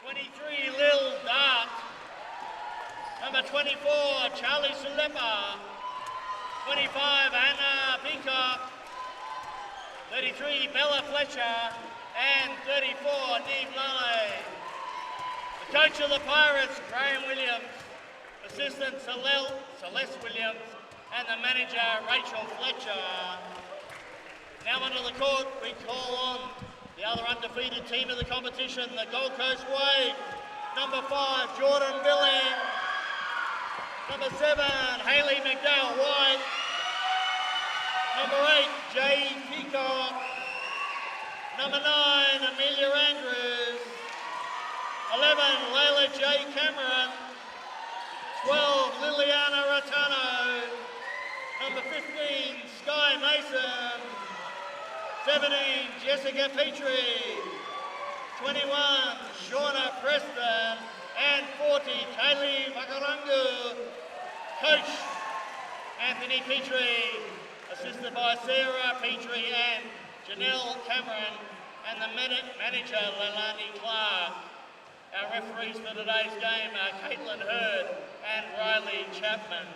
23, Lil Dart. Number 24, Charlie Sulepa. 25, Anna Peacock. 33, Bella Fletcher. And 34, Neve Lale. The coach of the Pirates, Graham Williams. Assistant Celeste Williams. And the manager, Rachel Fletcher. Now onto the court, we call on the other undefeated team of the competition, the Gold Coast Wave. Number 5, Jordan Billing. Number 7, Hayley McDowell White. Number 8, Jade Peacock. Number 9, Amelia Andrews. 11, Layla J. Cameron. 12, Liliana Rattano. Number 15, Sky Mason. 17, Jessica Petrie. 21, Shauna Preston. And 40, Kaylee Wakarangu. Coach, Anthony Petrie. Assisted by Sarah Petrie and Janelle Cameron. And the manager, Leilani Clark. Our referees for today's game are Caitlin Hurd and Riley Chapman.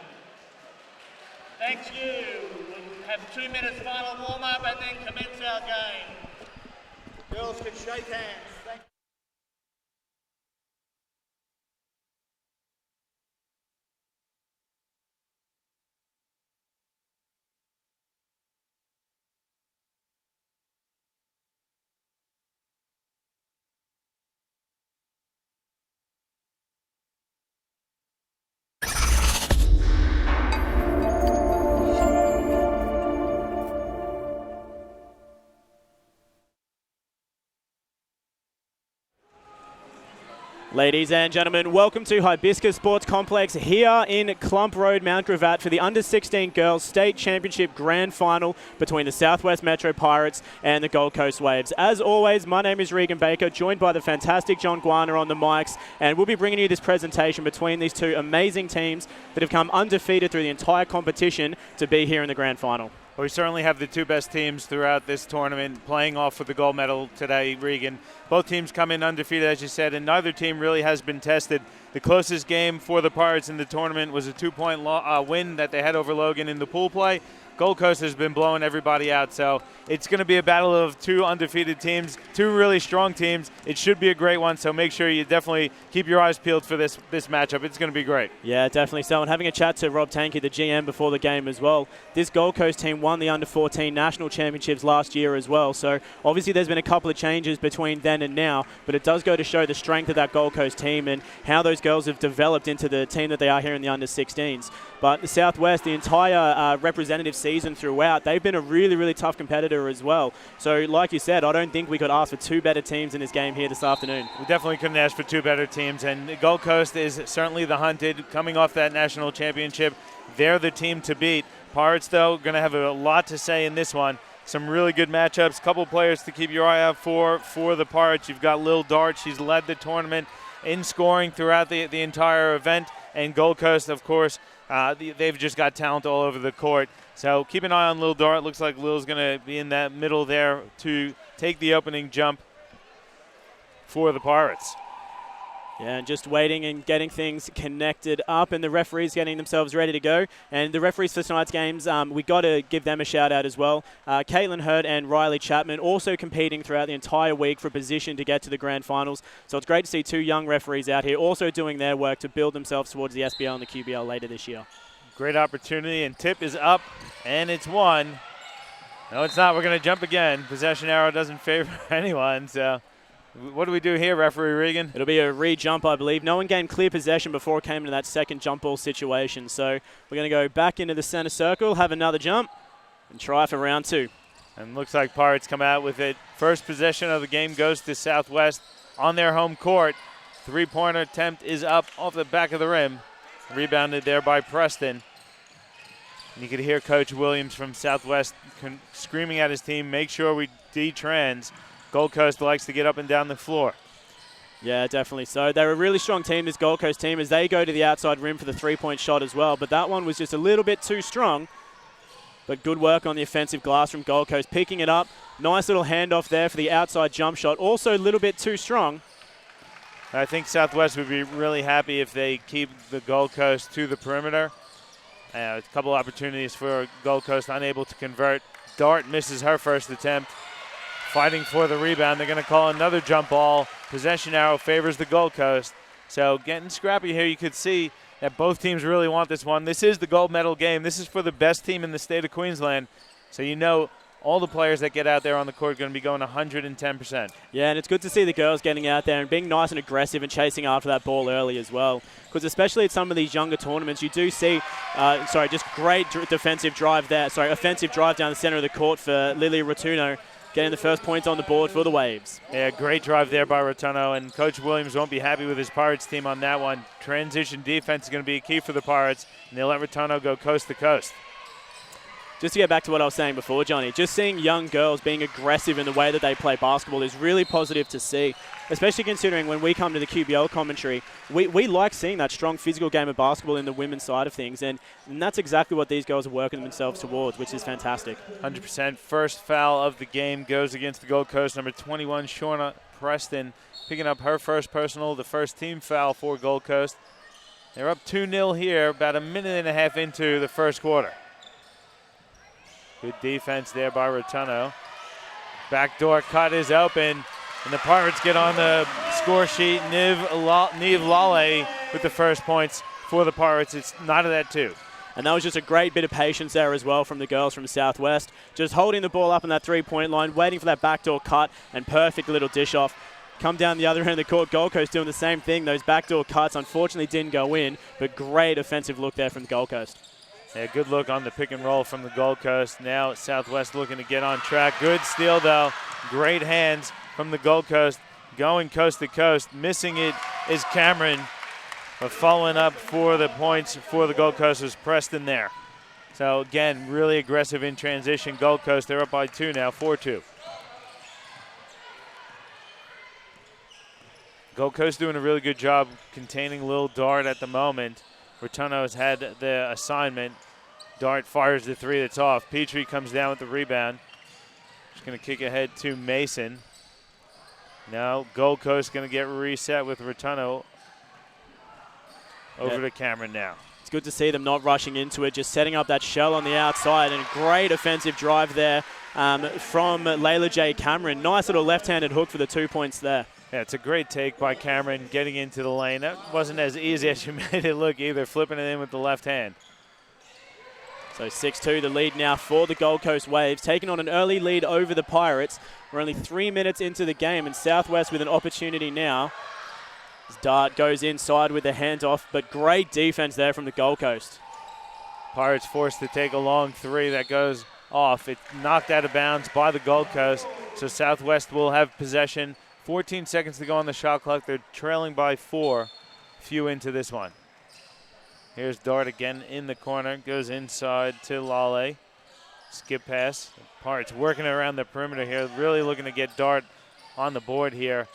Thank you. We'll have 2 minutes final warm-up and then commence our game. Girls can shake hands. Thank you. Ladies and gentlemen, welcome to Hibiscus Sports Complex here in Clump Road, Mount Gravatt for the Under-16 Girls State Championship Grand Final between the Southwest Metro Pirates and the Gold Coast Waves. As always, my name is Regan Baker, joined by the fantastic John Guarna on the mics, and we'll be bringing you this presentation between these two amazing teams that have come undefeated through the entire competition to be here in the Grand Final. Well, we certainly have the two best teams throughout this tournament playing off with the gold medal today, Regan. Both teams come in undefeated, as you said, and neither team really has been tested. The closest game for the Pirates in the tournament was a 2-point win that they had over Logan in the pool play. Gold Coast has been blowing everybody out, so it's going to be a battle of two undefeated teams, two really strong teams. It should be a great one, so make sure you definitely keep your eyes peeled for this matchup. It's going to be great. Yeah, definitely so. And having a chat to Rob Tankey, the GM, before the game as well, this Gold Coast team won the Under-14 National Championships last year as well, so obviously there's been a couple of changes between then and now, but it does go to show the strength of that Gold Coast team and how those girls have developed into the team that they are here in the Under-16s. But the Southwest, the entire representative season throughout, they've been a really, really tough competitor as well. So like you said, I don't think we could ask for two better teams in this game here this afternoon. We definitely couldn't ask for two better teams, and Gold Coast is certainly the hunted, coming off that national championship. They're the team to beat. Pirates, though, going to have a lot to say in this one. Some really good matchups, couple players to keep your eye out for the Pirates. You've got Lil Dart. She's led the tournament in scoring throughout the entire event, and Gold Coast, of course, they've just got talent all over the court. So keep an eye on Lil Dart. Looks like Lil's going to be in that middle there to take the opening jump for the Pirates. Yeah, and just waiting and getting things connected up, and the referees getting themselves ready to go. And the referees for tonight's games, we got to give them a shout out as well. Caitlin Hurd and Riley Chapman also competing throughout the entire week for position to get to the grand finals. So it's great to see two young referees out here also doing their work to build themselves towards the SBL and the QBL later this year. Great opportunity, and tip is up, and it's one. No, it's not. We're going to jump again. Possession arrow doesn't favor anyone, so what do we do here, referee Regan? It'll be a re-jump, I believe. No one gained clear possession before it came into that second jump ball situation. So we're going to go back into the center circle, have another jump, and try for round two. And looks like Pirates come out with it. First possession of the game goes to Southwest on their home court. Three-pointer attempt is up off the back of the rim. Rebounded there by Preston. And you could hear Coach Williams from Southwest screaming at his team, make sure we D-trans. Gold Coast likes to get up and down the floor. Yeah, definitely so. They're a really strong team, this Gold Coast team, as they go to the outside rim for the three-point shot as well. But that one was just a little bit too strong. But good work on the offensive glass from Gold Coast, picking it up. Nice little handoff there for the outside jump shot. Also a little bit too strong. I think Southwest would be really happy if they keep the Gold Coast to the perimeter. A couple opportunities for Gold Coast, unable to convert. Dart misses her first attempt. Fighting for the rebound. They're going to call another jump ball. Possession arrow favors the Gold Coast. So getting scrappy here. You could see that both teams really want this one. This is the gold medal game. This is for the best team in the state of Queensland. So you know all the players that get out there on the court are going to be going 110%. Yeah, and it's good to see the girls getting out there and being nice and aggressive and chasing after that ball early as well. Because especially at some of these younger tournaments, you do see, just great offensive drive down the center of the court for Lily Rotuno, getting the first points on the board for the Waves. Yeah, great drive there by Rotuno, and Coach Williams won't be happy with his Pirates team on that one. Transition defense is going to be a key for the Pirates, and they'll let Rotuno go coast to coast. Just to get back to what I was saying before, Johnny, just seeing young girls being aggressive in the way that they play basketball is really positive to see, especially considering when we come to the QBL commentary, we like seeing that strong physical game of basketball in the women's side of things, and that's exactly what these girls are working themselves towards, which is fantastic. 100%. First foul of the game goes against the Gold Coast. Number 21, Shauna Preston, picking up her first personal, the first team foul for Gold Coast. They're up 2-0 here, about a minute and a half into the first quarter. Good defense there by Rotuno. Backdoor cut is open, and the Pirates get on the score sheet. Niamh Lale with the first points for the Pirates. It's not at 2. And that was just a great bit of patience there as well from the girls from Southwest. Just holding the ball up on that three-point line, waiting for that backdoor cut, and perfect little dish off. Come down the other end of the court, Gold Coast doing the same thing. Those backdoor cuts unfortunately didn't go in, but great offensive look there from the Gold Coast. Yeah, good look on the pick and roll from the Gold Coast. Now Southwest looking to get on track. Good steal, though. Great hands from the Gold Coast. Going coast to coast. Missing it is Cameron. But following up for the points for the Gold Coast was Preston there. So, again, really aggressive in transition. Gold Coast, they're up by 2 now, 4-2. Gold Coast doing a really good job containing Lil Dart at the moment. Rotuno has had the assignment. Dart fires the three that's off. Petrie comes down with the rebound. Just going to kick ahead to Mason. Now Gold Coast going to get reset with Rotuno. Over to Cameron now. It's good to see them not rushing into it, just setting up that shell on the outside, and a great offensive drive there from Layla J. Cameron. Nice little left-handed hook for the 2 points there. Yeah, it's a great take by Cameron getting into the lane. That wasn't as easy as you made it look either, flipping it in with the left hand. So 6-2, the lead now for the Gold Coast Waves, taking on an early lead over the Pirates. We're only 3 minutes into the game, and Southwest with an opportunity now. As Dart goes inside with the handoff, but great defense there from the Gold Coast. Pirates forced to take a long three that goes off. It's knocked out of bounds by the Gold Coast, so Southwest will have possession. 14 seconds to go on the shot clock. They're trailing by 4. Few into this one. Here's Dart again in the corner. Goes inside to Lale. Skip pass. Pirates working around the perimeter here. Really looking to get Dart on the board here.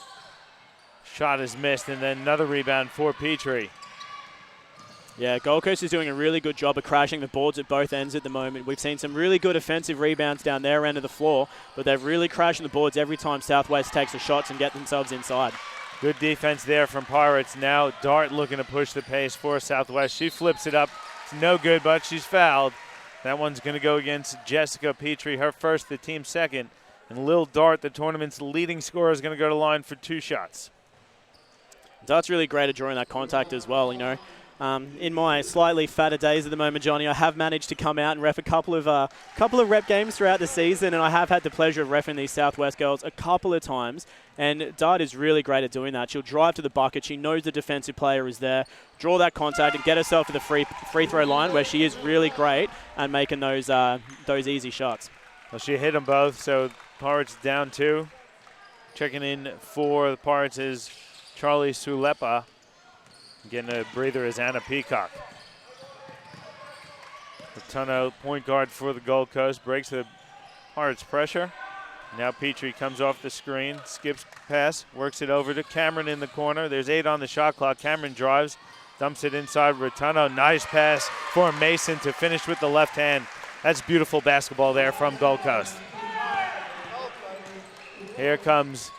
Shot is missed, and then another rebound for Petrie. Yeah, Gold Coast is doing a really good job of crashing the boards at both ends at the moment. We've seen some really good offensive rebounds down their end of the floor, but they're really crashing the boards every time Southwest takes the shots and get themselves inside. Good defense there from Pirates. Now Dart looking to push the pace for Southwest. She flips it up. It's no good, but she's fouled. That one's going to go against Jessica Petrie, her first, the team's second. And Lil Dart, the tournament's leading scorer, is going to go to line for 2 shots. Dart's really great at drawing that contact as well, you know. In my slightly fatter days at the moment, Johnny, I have managed to come out and ref a couple of rep games throughout the season, and I have had the pleasure of reffing these Southwest girls a couple of times, and Dart is really great at doing that. She'll drive to the bucket. She knows the defensive player is there, draw that contact, and get herself to the free throw line, where she is really great at making those easy shots. Well, she hit them both, so Pirates down 2. Checking in for the Pirates is Charlie Sulepa. Getting a breather is Anna Peacock. Rotuno, point guard for the Gold Coast, breaks the Pirates' pressure. Now Petrie comes off the screen, skips pass, works it over to Cameron in the corner. There's 8 on the shot clock. Cameron drives, dumps it inside Rotuno. Nice pass for Mason to finish with the left hand. That's beautiful basketball there from Gold Coast. Here comes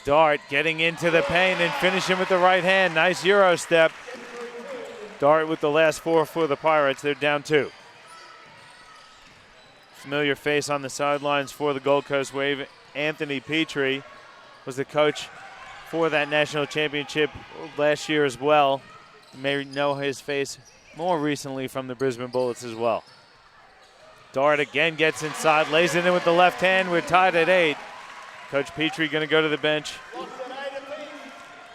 Dart getting into the paint and finishing with the right hand. Nice Euro step. Dart with the last 4 for the Pirates. They're down 2. Familiar face on the sidelines for the Gold Coast Wave. Anthony Petrie was the coach for that national championship last year as well. You may know his face more recently from the Brisbane Bullets as well. Dart again gets inside, lays it in with the left hand. We're tied at 8. Coach Petrie going to go to the bench.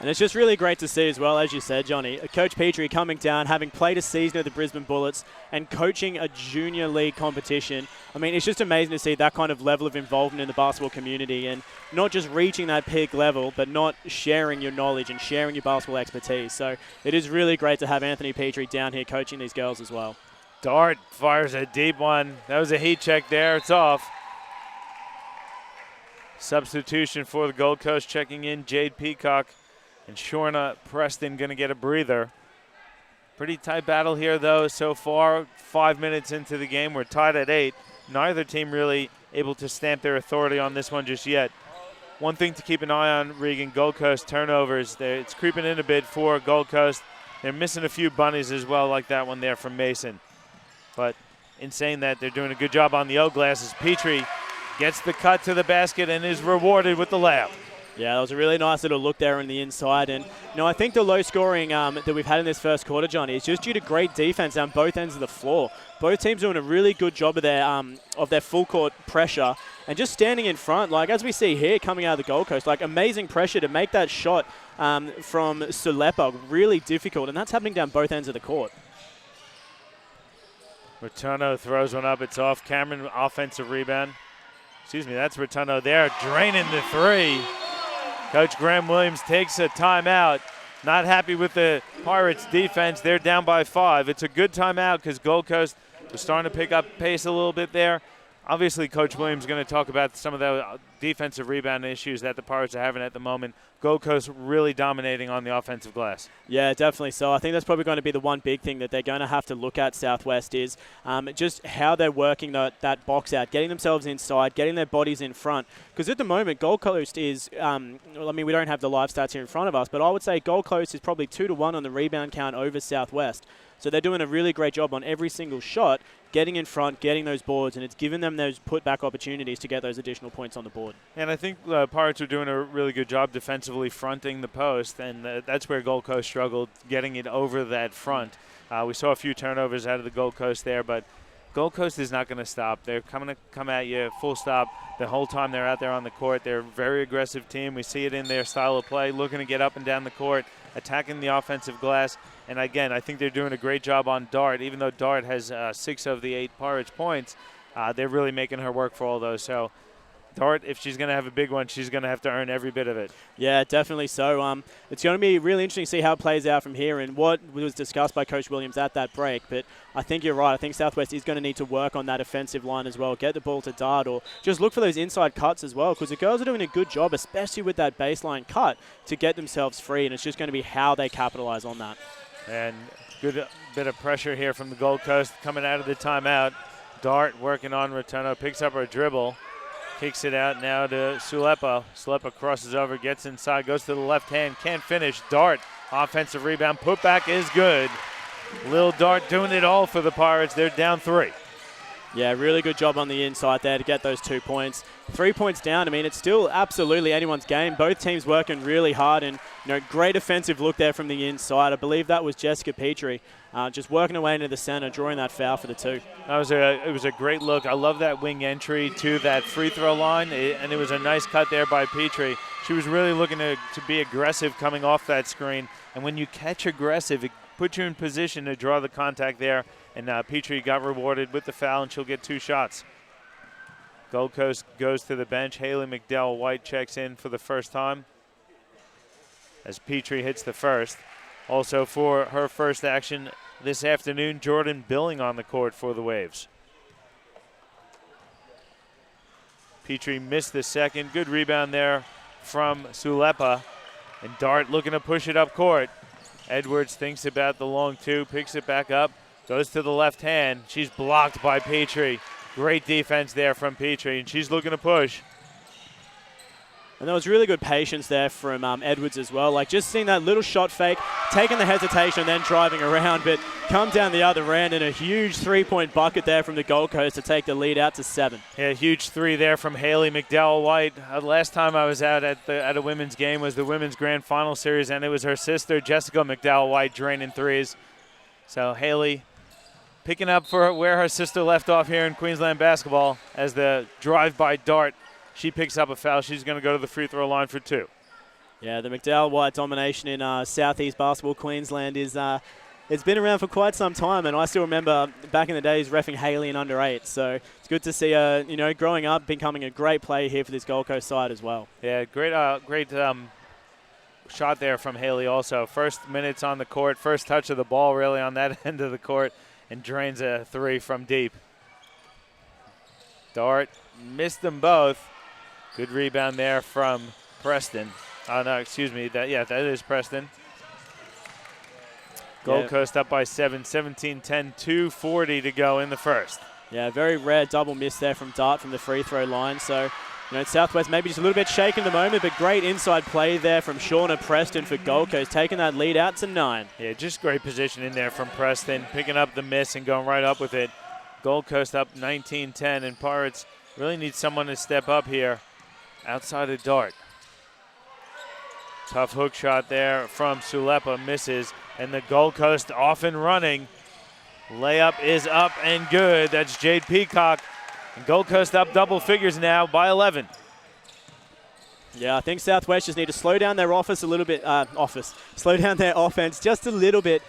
And it's just really great to see as well, as you said, Johnny, Coach Petrie coming down, having played a season of the Brisbane Bullets and coaching a junior league competition. I mean, it's just amazing to see that kind of level of involvement in the basketball community and not just reaching that peak level, but not sharing your knowledge and sharing your basketball expertise. So it is really great to have Anthony Petrie down here coaching these girls as well. Dart fires a deep one. That was a heat check there. It's off. Substitution for the Gold Coast checking in, Jade Peacock. And Shorna Preston going to get a breather. Pretty tight battle here, though, so far. 5 minutes into the game. We're tied at 8. Neither team really able to stamp their authority on this one just yet. One thing to keep an eye on, Regan, Gold Coast turnovers. It's creeping in a bit for Gold Coast. They're missing a few bunnies as well, like that one there from Mason. But in saying that, they're doing a good job on the O-glass as Petrie gets the cut to the basket and is rewarded with the layup. Yeah, that was a really nice little look there on the inside. And, I think the low scoring that we've had in this first quarter, Johnny, is just due to great defense down both ends of the floor. Both teams doing a really good job of their full court pressure and just standing in front. Like, as we see here coming out of the Gold Coast, like amazing pressure to make that shot from Sulepa really difficult. And that's happening down both ends of the court. Rotuno throws one up. It's off. Cameron, offensive rebound. Excuse me, that's Rotuno there, draining the 3. Coach Graham Williams takes a timeout. Not happy with the Pirates defense. They're down by 5. It's a good timeout because Gold Coast was starting to pick up pace a little bit there. Obviously, Coach Williams is going to talk about some of the defensive rebound issues that the Pirates are having at the moment. Gold Coast really dominating on the offensive glass. Yeah, definitely so. I think that's probably going to be the one big thing that they're going to have to look at, Southwest, is just how they're working that box out, getting themselves inside, getting their bodies in front. Because at the moment, Gold Coast is, we don't have the live stats here in front of us, but I would say Gold Coast is probably 2-1 on the rebound count over Southwest. So they're doing a really great job on every single shot, getting in front, getting those boards, and it's given them those put-back opportunities to get those additional points on the board. And I think the Pirates are doing a really good job defensively fronting the post, and that's where Gold Coast struggled, getting it over that front. We saw a few turnovers out of the Gold Coast there, but Gold Coast is not going to stop. They're coming to come at you full stop the whole time they're out there on the court. They're a very aggressive team. We see it in their style of play, looking to get up and down the court, attacking the offensive glass. And again, I think they're doing a great job on Dart. Even though Dart has 6 of the 8 Pirates points, they're really making her work for all those. So Dart, if she's going to have a big one, she's going to have to earn every bit of it. Yeah, definitely so. It's going to be really interesting to see how it plays out from here and what was discussed by Coach Williams at that break. But I think you're right. I think Southwest is going to need to work on that offensive line as well, get the ball to Dart, or just look for those inside cuts as well, because the girls are doing a good job, especially with that baseline cut, to get themselves free. And it's just going to be how they capitalize on that. And good bit of pressure here from the Gold Coast coming out of the timeout. Dart working on Rotuno, picks up her dribble, kicks it out now to Sulepa. Sulepa crosses over, gets inside, goes to the left hand, can't finish. Dart, offensive rebound, putback is good. Lil Dart doing it all for the Pirates. They're down 3. Yeah, really good job on the inside there to get those 2 points. 3 points down. I mean, it's still absolutely anyone's game. Both teams working really hard, and great offensive look there from the inside. I believe that was Jessica Petrie, just working away into the center, drawing that foul for the 2. It was a great look. I love that wing entry to that free throw line, and it was a nice cut there by Petrie. She was really looking to be aggressive coming off that screen, and when you catch aggressive, it puts you in position to draw the contact there. And Petrie got rewarded with the foul, and she'll get 2 shots. Gold Coast goes to the bench. Haley McDowell-White checks in for the first time as Petrie hits the first. Also for her first action this afternoon, Jordan Billing on the court for the Waves. Petrie missed the second. Good rebound there from Sulepa. And Dart looking to push it up court. Edwards thinks about the long 2, picks it back up. Goes to the left hand. She's blocked by Petrie. Great defense there from Petrie, and she's looking to push. And there was really good patience there from Edwards as well. Like just seeing that little shot fake, taking the hesitation and then driving around, but come down the other end and a huge 3-point bucket there from the Gold Coast to take the lead out to 7. Yeah, huge 3 there from Haley McDowell-White. Last time I was out at a women's game was the women's grand final series, and it was her sister, Jessica McDowell-White, draining 3s. So Haley picking up for where her sister left off here in Queensland basketball as the drive-by dart. She picks up a foul. She's going to go to the free throw line for 2. Yeah, the McDowell-White domination in Southeast basketball Queensland is it's been around for quite some time, and I still remember back in the days reffing Haley in under 8. So it's good to see her, growing up, becoming a great player here for this Gold Coast side as well. Yeah, great shot there from Haley also. First minutes on the court, first touch of the ball really on that end of the court, and drains a 3 from deep. Dart missed them both. Good rebound there from Preston. Oh, no, excuse me. That is Preston. Gold Coast up by 7, 17-10, 2:40 to go in the first. Yeah, very rare double miss there from Dart from the free throw line. So, Southwest maybe just a little bit shaken at the moment, but great inside play there from Shauna Preston for Gold Coast, taking that lead out to 9. Yeah, just great position in there from Preston, picking up the miss and going right up with it. Gold Coast up 19-10, and Pirates really need someone to step up here outside of Dart. Tough hook shot there from Sulepa, misses, and the Gold Coast off and running. Layup is up and good. That's Jade Peacock. And Gold Coast up double figures now by 11. Yeah, I think Southwest just need to slow down their slow down their offense just a little bit,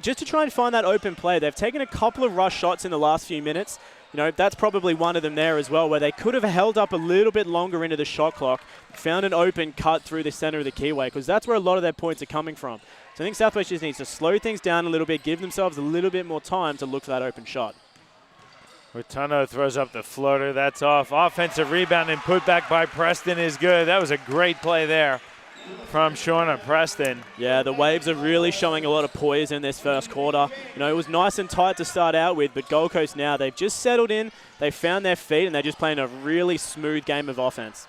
just to try and find that open play. They've taken a couple of rush shots in the last few minutes. That's probably one of them there as well, where they could have held up a little bit longer into the shot clock, found an open cut through the center of the keyway, because that's where a lot of their points are coming from. So I think Southwest just needs to slow things down a little bit, give themselves a little bit more time to look for that open shot. Returno throws up the floater. That's off. Offensive rebound and put back by Preston is good. That was a great play there from Shauna Preston. Yeah, the Waves are really showing a lot of poise in this first quarter. It was nice and tight to start out with, but Gold Coast now, they've just settled in, they found their feet, and they're just playing a really smooth game of offense.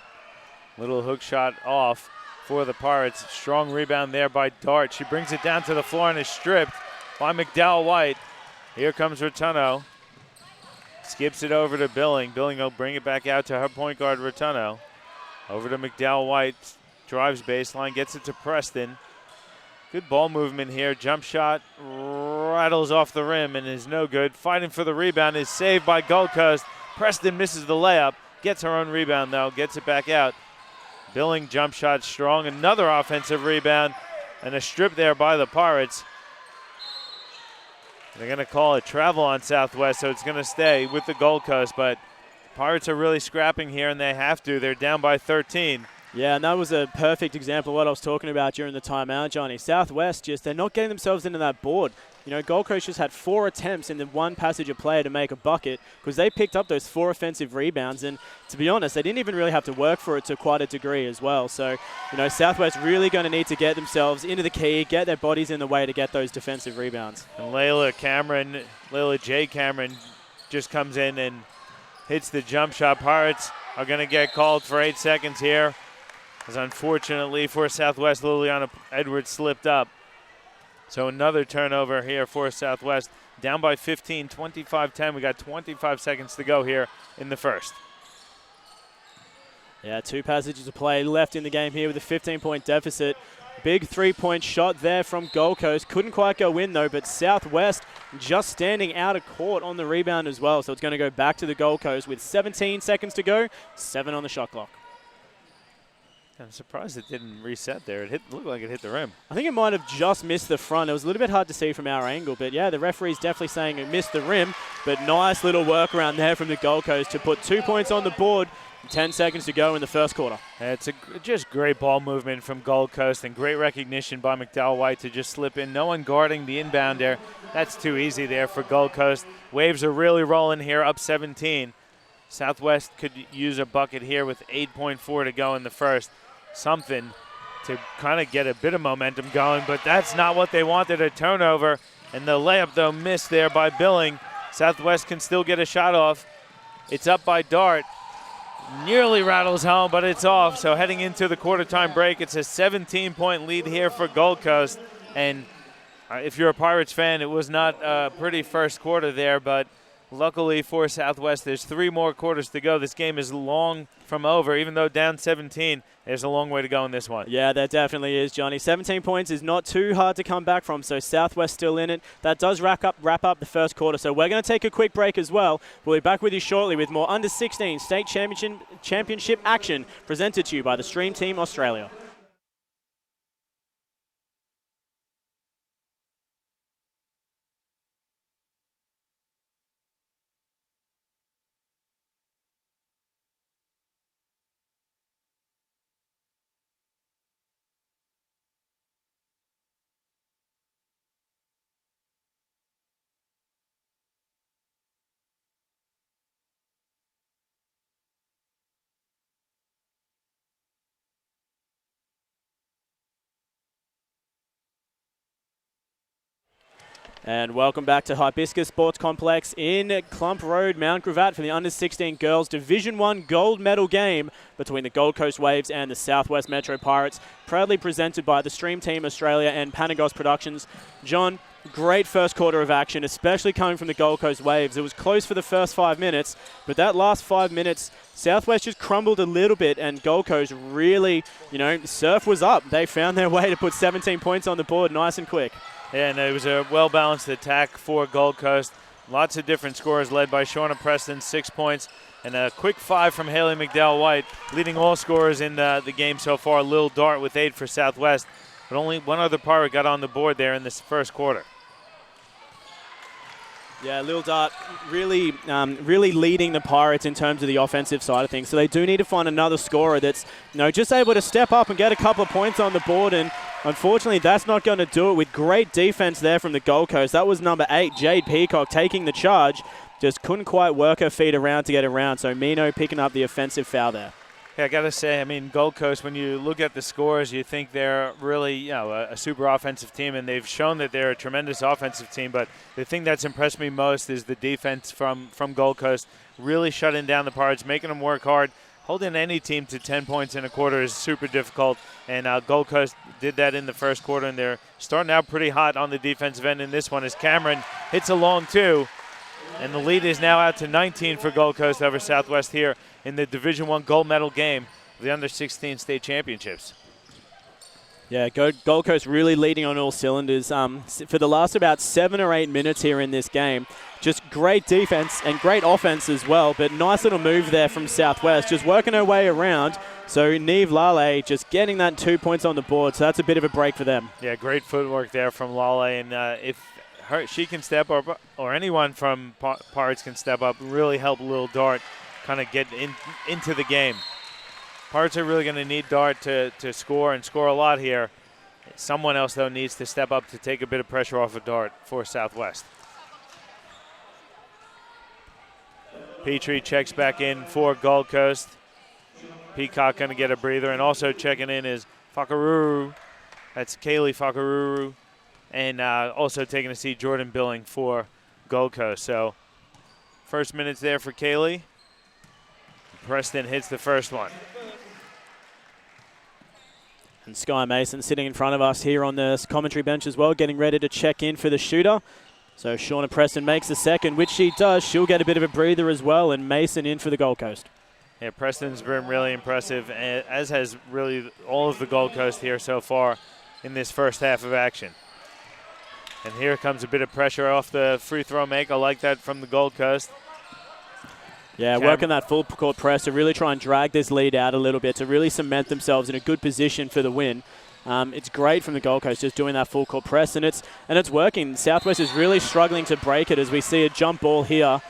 Little hook shot off for the Pirates. Strong rebound there by Dart. She brings it down to the floor and is stripped by McDowell-White. Here comes Returno. Skips it over to Billing. Billing will bring it back out to her point guard, Returno. Over to McDowell-White. Drives baseline, gets it to Preston. Good ball movement here. Jump shot rattles off the rim and is no good. Fighting for the rebound is saved by Gold Coast. Preston misses the layup. Gets her own rebound, though. Gets it back out. Billing jump shot strong. Another offensive rebound and a strip there by the Pirates. They're going to call it travel on Southwest, so it's going to stay with the Gold Coast. But Pirates are really scrapping here, and they have to. They're down by 13. Yeah, and that was a perfect example of what I was talking about during the timeout, Johnny. Southwest they're not getting themselves into that board. Gold Coast just had 4 attempts in the one passage of play to make a bucket because they picked up those 4 offensive rebounds. And to be honest, they didn't even really have to work for it to quite a degree as well. So, Southwest really going to need to get themselves into the key, get their bodies in the way to get those defensive rebounds. And Layla J. Cameron just comes in and hits the jump shot. Pirates are going to get called for 8 seconds here. As unfortunately for Southwest, Liliana Edwards slipped up. So another turnover here for Southwest. Down by 15, 25-10. We got 25 seconds to go here in the first. Yeah, 2 passages of play left in the game here with a 15-point deficit. Big 3-point shot there from Gold Coast. Couldn't quite go in, though, but Southwest just standing out of court on the rebound as well. So it's going to go back to the Gold Coast with 17 seconds to go, 7 on the shot clock. I'm surprised it didn't reset there. It looked like it hit the rim. I think it might have just missed the front. It was a little bit hard to see from our angle, but yeah, the referee's definitely saying it missed the rim, but nice little workaround there from the Gold Coast to put 2 points on the board. 10 seconds to go in the first quarter. It's just great ball movement from Gold Coast and great recognition by McDowell-White to just slip in. No one guarding the inbound there. That's too easy there for Gold Coast. Waves are really rolling here, up 17. Southwest could use a bucket here with 8.4 to go in the first. Something to kind of get a bit of momentum going, but that's not what they wanted, a turnover. And the layup, though, missed there by Billing. Southwest can still get a shot off. It's up by Dart. nearly rattles home, but it's off. So heading into the quarter-time break, it's a 17-point lead here for Gold Coast. And if you're a Pirates fan, it was not a pretty first quarter there, but luckily for Southwest, there's 3 more quarters to go. This game is long from over. Even though down 17, there's a long way to go in this one. Yeah, there definitely is, Johnny. 17 points is not too hard to come back from, so Southwest still in it. That does wrap up the first quarter, so we're going to take a quick break as well. We'll be back with you shortly with more Under-16 State Championship action presented to you by the Stream Team Australia. And welcome back to Hibiscus Sports Complex in Clump Road, Mount Gravatt for the Under-16 Girls Division 1 gold medal game between the Gold Coast Waves and the Southwest Metro Pirates, proudly presented by the Stream Team Australia and Panagos Productions. John, great first quarter of action, especially coming from the Gold Coast Waves. It was close for the first 5 minutes, but that last 5 minutes, Southwest just crumbled a little bit, and Gold Coast really, surf was up. They found their way to put 17 points on the board nice and quick. Yeah, and it was a well-balanced attack for Gold Coast. Lots of different scores led by Shauna Preston, 6 points, and a quick 5 from Haley McDowell-White, leading all scorers in the game so far. Lil Dart with 8 for Southwest, but only one other Pirate got on the board there in this first quarter. Yeah, Lil Dart really leading the Pirates in terms of the offensive side of things. So they do need to find another scorer that's just able to step up and get a couple of points on the board. And unfortunately, that's not going to do it with great defense there from the Gold Coast. That was number 8, Jade Peacock, taking the charge. Just couldn't quite work her feet around to get around. So Mino picking up the offensive foul there. Yeah, I got to say, Gold Coast, when you look at the scores, you think they're really, a super offensive team, and they've shown that they're a tremendous offensive team. But the thing that's impressed me most is the defense from Gold Coast, really shutting down the Pirates, making them work hard. Holding any team to 10 points in a quarter is super difficult, and Gold Coast did that in the first quarter, and they're starting out pretty hot on the defensive end in this one as Cameron hits a long 2, and the lead is now out to 19 for Gold Coast over Southwest here in the Division I gold medal game of the Under-16 State Championships. Yeah, Gold Coast really leading on all cylinders for the last about 7 or 8 minutes here in this game. Just great defense and great offense as well, but nice little move there from Southwest, just working her way around. So Neve Lale just getting that 2 points on the board, so that's a bit of a break for them. Yeah, great footwork there from Lale, and if she can step up, or anyone from Pirates can step up, really help Lil Dart kind of get into the game. Pirates are really going to need Dart to score and score a lot here. Someone else, though, needs to step up to take a bit of pressure off of Dart for Southwest. Petrie checks back in for Gold Coast. Peacock going to get a breather, and also checking in is Fakaruru. That's Kaylee Fakaruru. And also taking a seat, Jordan Billing for Gold Coast. So first minutes there for Kaylee. Preston hits the first one. And Sky Mason sitting in front of us here on the commentary bench as well, getting ready to check in for the shooter. So Shauna Preston makes the second, which she does. She'll get a bit of a breather as well, and Mason in for the Gold Coast. Yeah, Preston's been really impressive, as has really all of the Gold Coast here so far in this first half of action. And here comes a bit of pressure off the free throw make. I like that from the Gold Coast. Yeah, working that full court press to really try and drag this lead out a little bit, to really cement themselves in a good position for the win. It's great from the Gold Coast just doing that full court press, and it's working. Southwest is really struggling to break it as we see a jump ball here.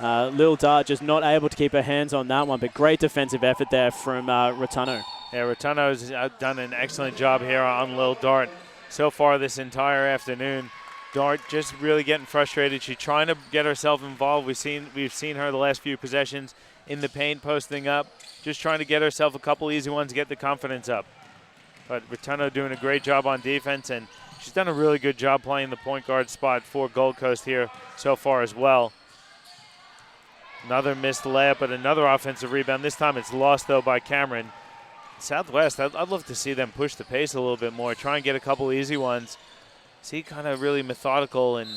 Lil Dart just not able to keep her hands on that one, but great defensive effort there from Rotunno. Yeah, Rotunno's done an excellent job here on Lil Dart so far this entire afternoon. Dart just really getting frustrated. She's trying to get herself involved. We've seen her the last few possessions in the paint, posting up, just trying to get herself a couple easy ones, get the confidence up. But Rotunno doing a great job on defense, and she's done a really good job playing the point guard spot for Gold Coast here so far as well. Another missed layup, but another offensive rebound. This time it's lost, though, by Cameron. Southwest, I'd love to see them push the pace a little bit more, try and get a couple easy ones. See, kind of really methodical and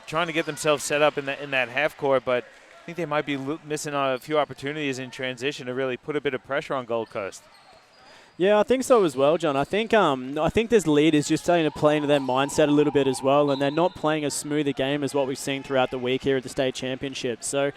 trying to get themselves set up in that half court, but I think they might be missing a few opportunities in transition to really put a bit of pressure on Gold Coast. Yeah, I think so as well, John. I think this lead is just starting to play into their mindset a little bit as well, and they're not playing as smooth a game as what we've seen throughout the week here at the state championship. So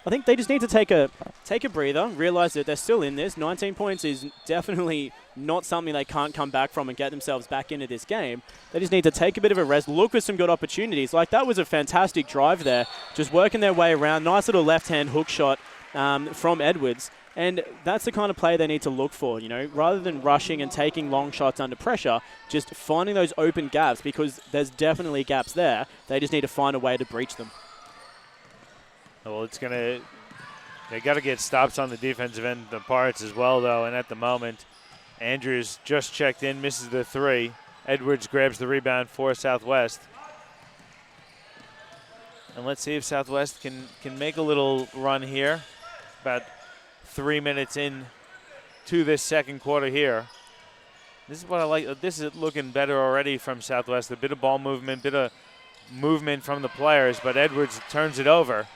I think they just need to take a breather, realize that they're still in this. 19 points is definitely not something they can't come back from and get themselves back into this game. They just need to take a bit of a rest, look for some good opportunities. Like that was a fantastic drive there, just working their way around. Nice little left-hand hook shot from Edwards. And that's the kind of play they need to look for, rather than rushing and taking long shots under pressure, just finding those open gaps, because there's definitely gaps there. They just need to find a way to breach them. Well, they got to get stops on the defensive end of the Pirates as well, though. And at the moment, Andrews just checked in, misses the three. Edwards grabs the rebound for Southwest. And let's see if Southwest can make a little run here. About 3 minutes in to this second quarter here. This is what I like. This is looking better already from Southwest. A bit of ball movement, bit of movement from the players, but Edwards turns it over.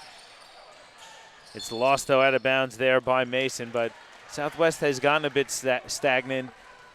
It's lost, though, out of bounds there by Mason, but Southwest has gotten a bit stagnant.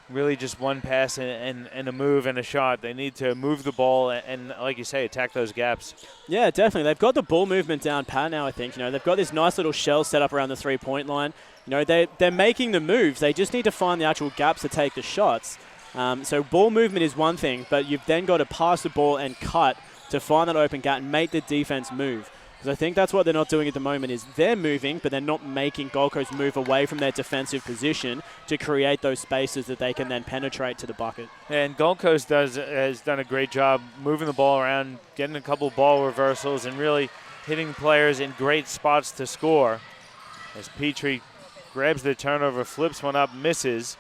Really just one pass and a move and a shot. They need to move the ball and, like you say, attack those gaps. Yeah, definitely. They've got the ball movement down pat now, I think. They've got this nice little shell set up around the three-point line. They're making the moves. They just need to find the actual gaps to take the shots. So ball movement is one thing, but you've then got to pass the ball and cut to find that open gap and make the defense move. Because I think that's what they're not doing at the moment, is they're moving, but they're not making Gold Coast move away from their defensive position to create those spaces that they can then penetrate to the bucket. And Gold Coast has done a great job moving the ball around, getting a couple ball reversals, and really hitting players in great spots to score. As Petrie grabs the turnover, flips one up, misses.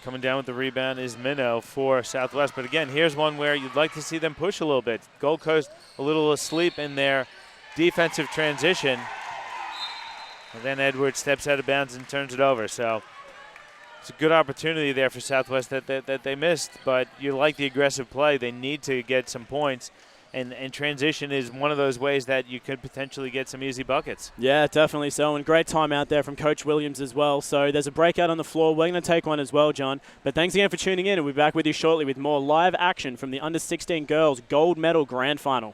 Coming down with the rebound is Minnow for Southwest. But again, here's one where you'd like to see them push a little bit. Gold Coast a little asleep in their defensive transition. And then Edwards steps out of bounds and turns it over. So it's a good opportunity there for Southwest that they missed. But you like the aggressive play. They need to get some points. And transition is one of those ways that you could potentially get some easy buckets. Yeah, definitely so. And great time out there from Coach Williams as well. So there's a breakout on the floor. We're going to take one as well, John. But thanks again for tuning in. And we'll be back with you shortly with more live action from the Under-16 Girls Gold Medal Grand Final.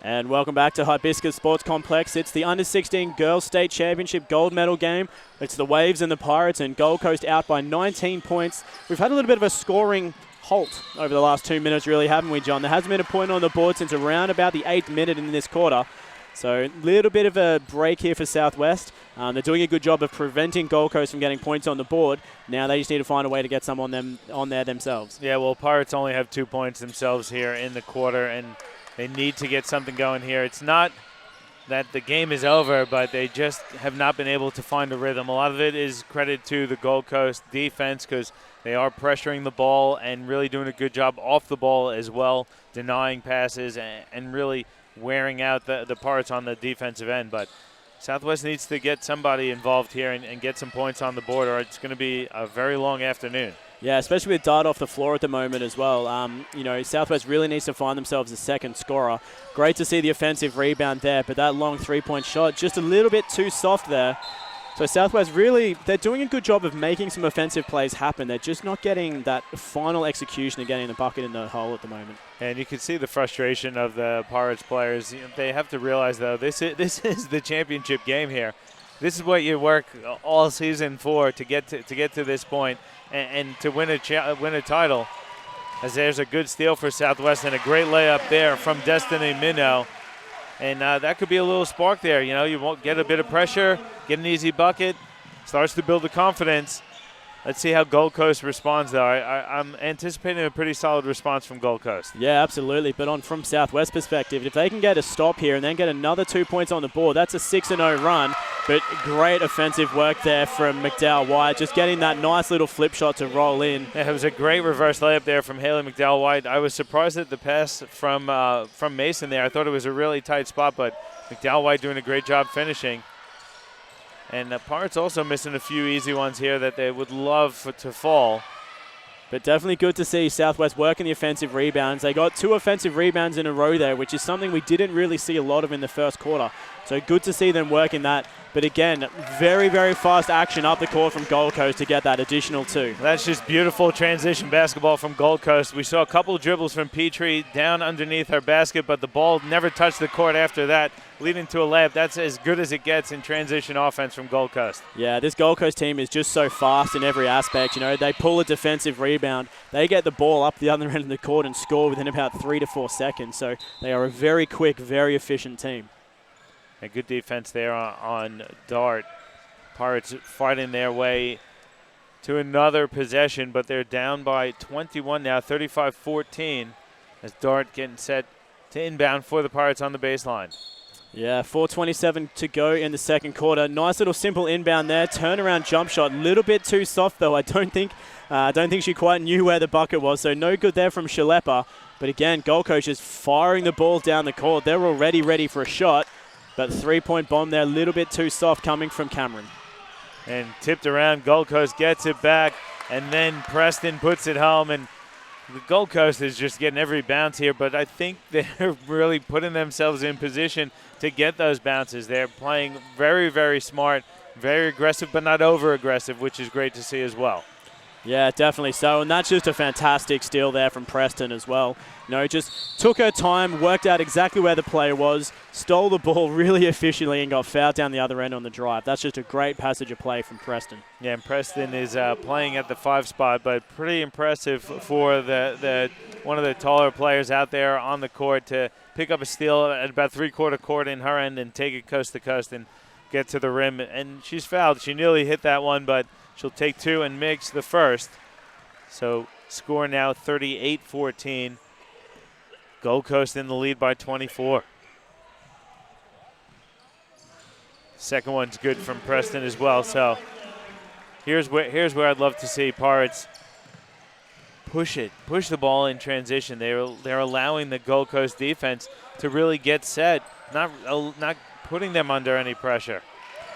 And welcome back to Hibiscus Sports Complex. It's the Under-16 Girls State Championship gold medal game. It's the Waves and the Pirates, and Gold Coast out by 19 points. We've had a little bit of a scoring halt over the last 2 minutes, really, haven't we, John? There hasn't been a point on the board since around about the 8th minute in this quarter. So a little bit of a break here for Southwest. They're doing a good job of preventing Gold Coast from getting points on the board. Now they just need to find a way to get some on there themselves. Yeah, well, Pirates only have 2 points themselves here in the quarter, and they need to get something going here. It's not that the game is over, but they just have not been able to find a rhythm. A lot of it is credit to the Gold Coast defense, because they are pressuring the ball and really doing a good job off the ball as well, denying passes and really wearing out the Pirates on the defensive end. But Southwest needs to get somebody involved here and get some points on the board, or it's going to be a very long afternoon. Yeah, especially with Dart off the floor at the moment as well. Southwest really needs to find themselves a second scorer. Great to see the offensive rebound there, but that long three-point shot just a little bit too soft there. So Southwest really, they're doing a good job of making some offensive plays happen. They're just not getting that final execution of getting the bucket in the hole at the moment. And you can see the frustration of the Pirates players. They have to realize, though, this is the championship game here. This is what you work all season for to get to this point and to win a title. As there's a good steal for Southwest and a great layup there from Destiny Minnow. And that could be a little spark there. You won't get a bit of pressure, get an easy bucket, starts to build the confidence. Let's see how Gold Coast responds, though. I'm anticipating a pretty solid response from Gold Coast. Yeah, absolutely. But from Southwest perspective, if they can get a stop here and then get another 2 points on the board, that's a 6-0 run. But great offensive work there from McDowell White, just getting that nice little flip shot to roll in. Yeah, it was a great reverse layup there from Haley McDowell White. I was surprised at the pass from Mason there. I thought it was a really tight spot, but McDowell White doing a great job finishing. And the Pirates also missing a few easy ones here that they would love to fall. But definitely good to see Southwest working the offensive rebounds. They got 2 offensive rebounds in a row there, which is something we didn't really see a lot of in the first quarter. So good to see them working that. But again, very, very fast action up the court from Gold Coast to get that additional 2. That's just beautiful transition basketball from Gold Coast. We saw a couple of dribbles from Petrie down underneath her basket, but the ball never touched the court after that, leading to a layup. That's as good as it gets in transition offense from Gold Coast. Yeah, this Gold Coast team is just so fast in every aspect. They pull a defensive rebound, they get the ball up the other end of the court and score within about 3 to 4 seconds. So they are a very quick, very efficient team. A good defense there on Dart. Pirates fighting their way to another possession, but they're down by 21 now, 35-14, as Dart getting set to inbound for the Pirates on the baseline. Yeah, 4:27 to go in the second quarter. Nice little simple inbound there. Turnaround jump shot, a little bit too soft though. I don't think she quite knew where the bucket was, so no good there from Shalepa. But again, Gold Coast is firing the ball down the court. They're already ready for a shot. But 3-point bomb there, a little bit too soft coming from Cameron. And tipped around, Gold Coast gets it back, and then Preston puts it home. And the Gold Coast is just getting every bounce here, but I think they're really putting themselves in position to get those bounces. They're playing very, very smart, very aggressive, but not over-aggressive, which is great to see as well. Yeah, definitely so. And that's just a fantastic steal there from Preston as well. Just took her time, worked out exactly where the play was, stole the ball really efficiently and got fouled down the other end on the drive. That's just a great passage of play from Preston. Yeah, and Preston is playing at the 5 spot, but pretty impressive for the one of the taller players out there on the court to pick up a steal at about 3/4 court in her end and take it coast to coast and get to the rim. And she's fouled. She nearly hit that one, but she'll take 2 and makes the first. So score now 38-14. Gold Coast in the lead by 24. Second one's good from Preston as well. So here's where I'd love to see Pirates push the ball in transition. They're allowing the Gold Coast defense to really get set, not putting them under any pressure.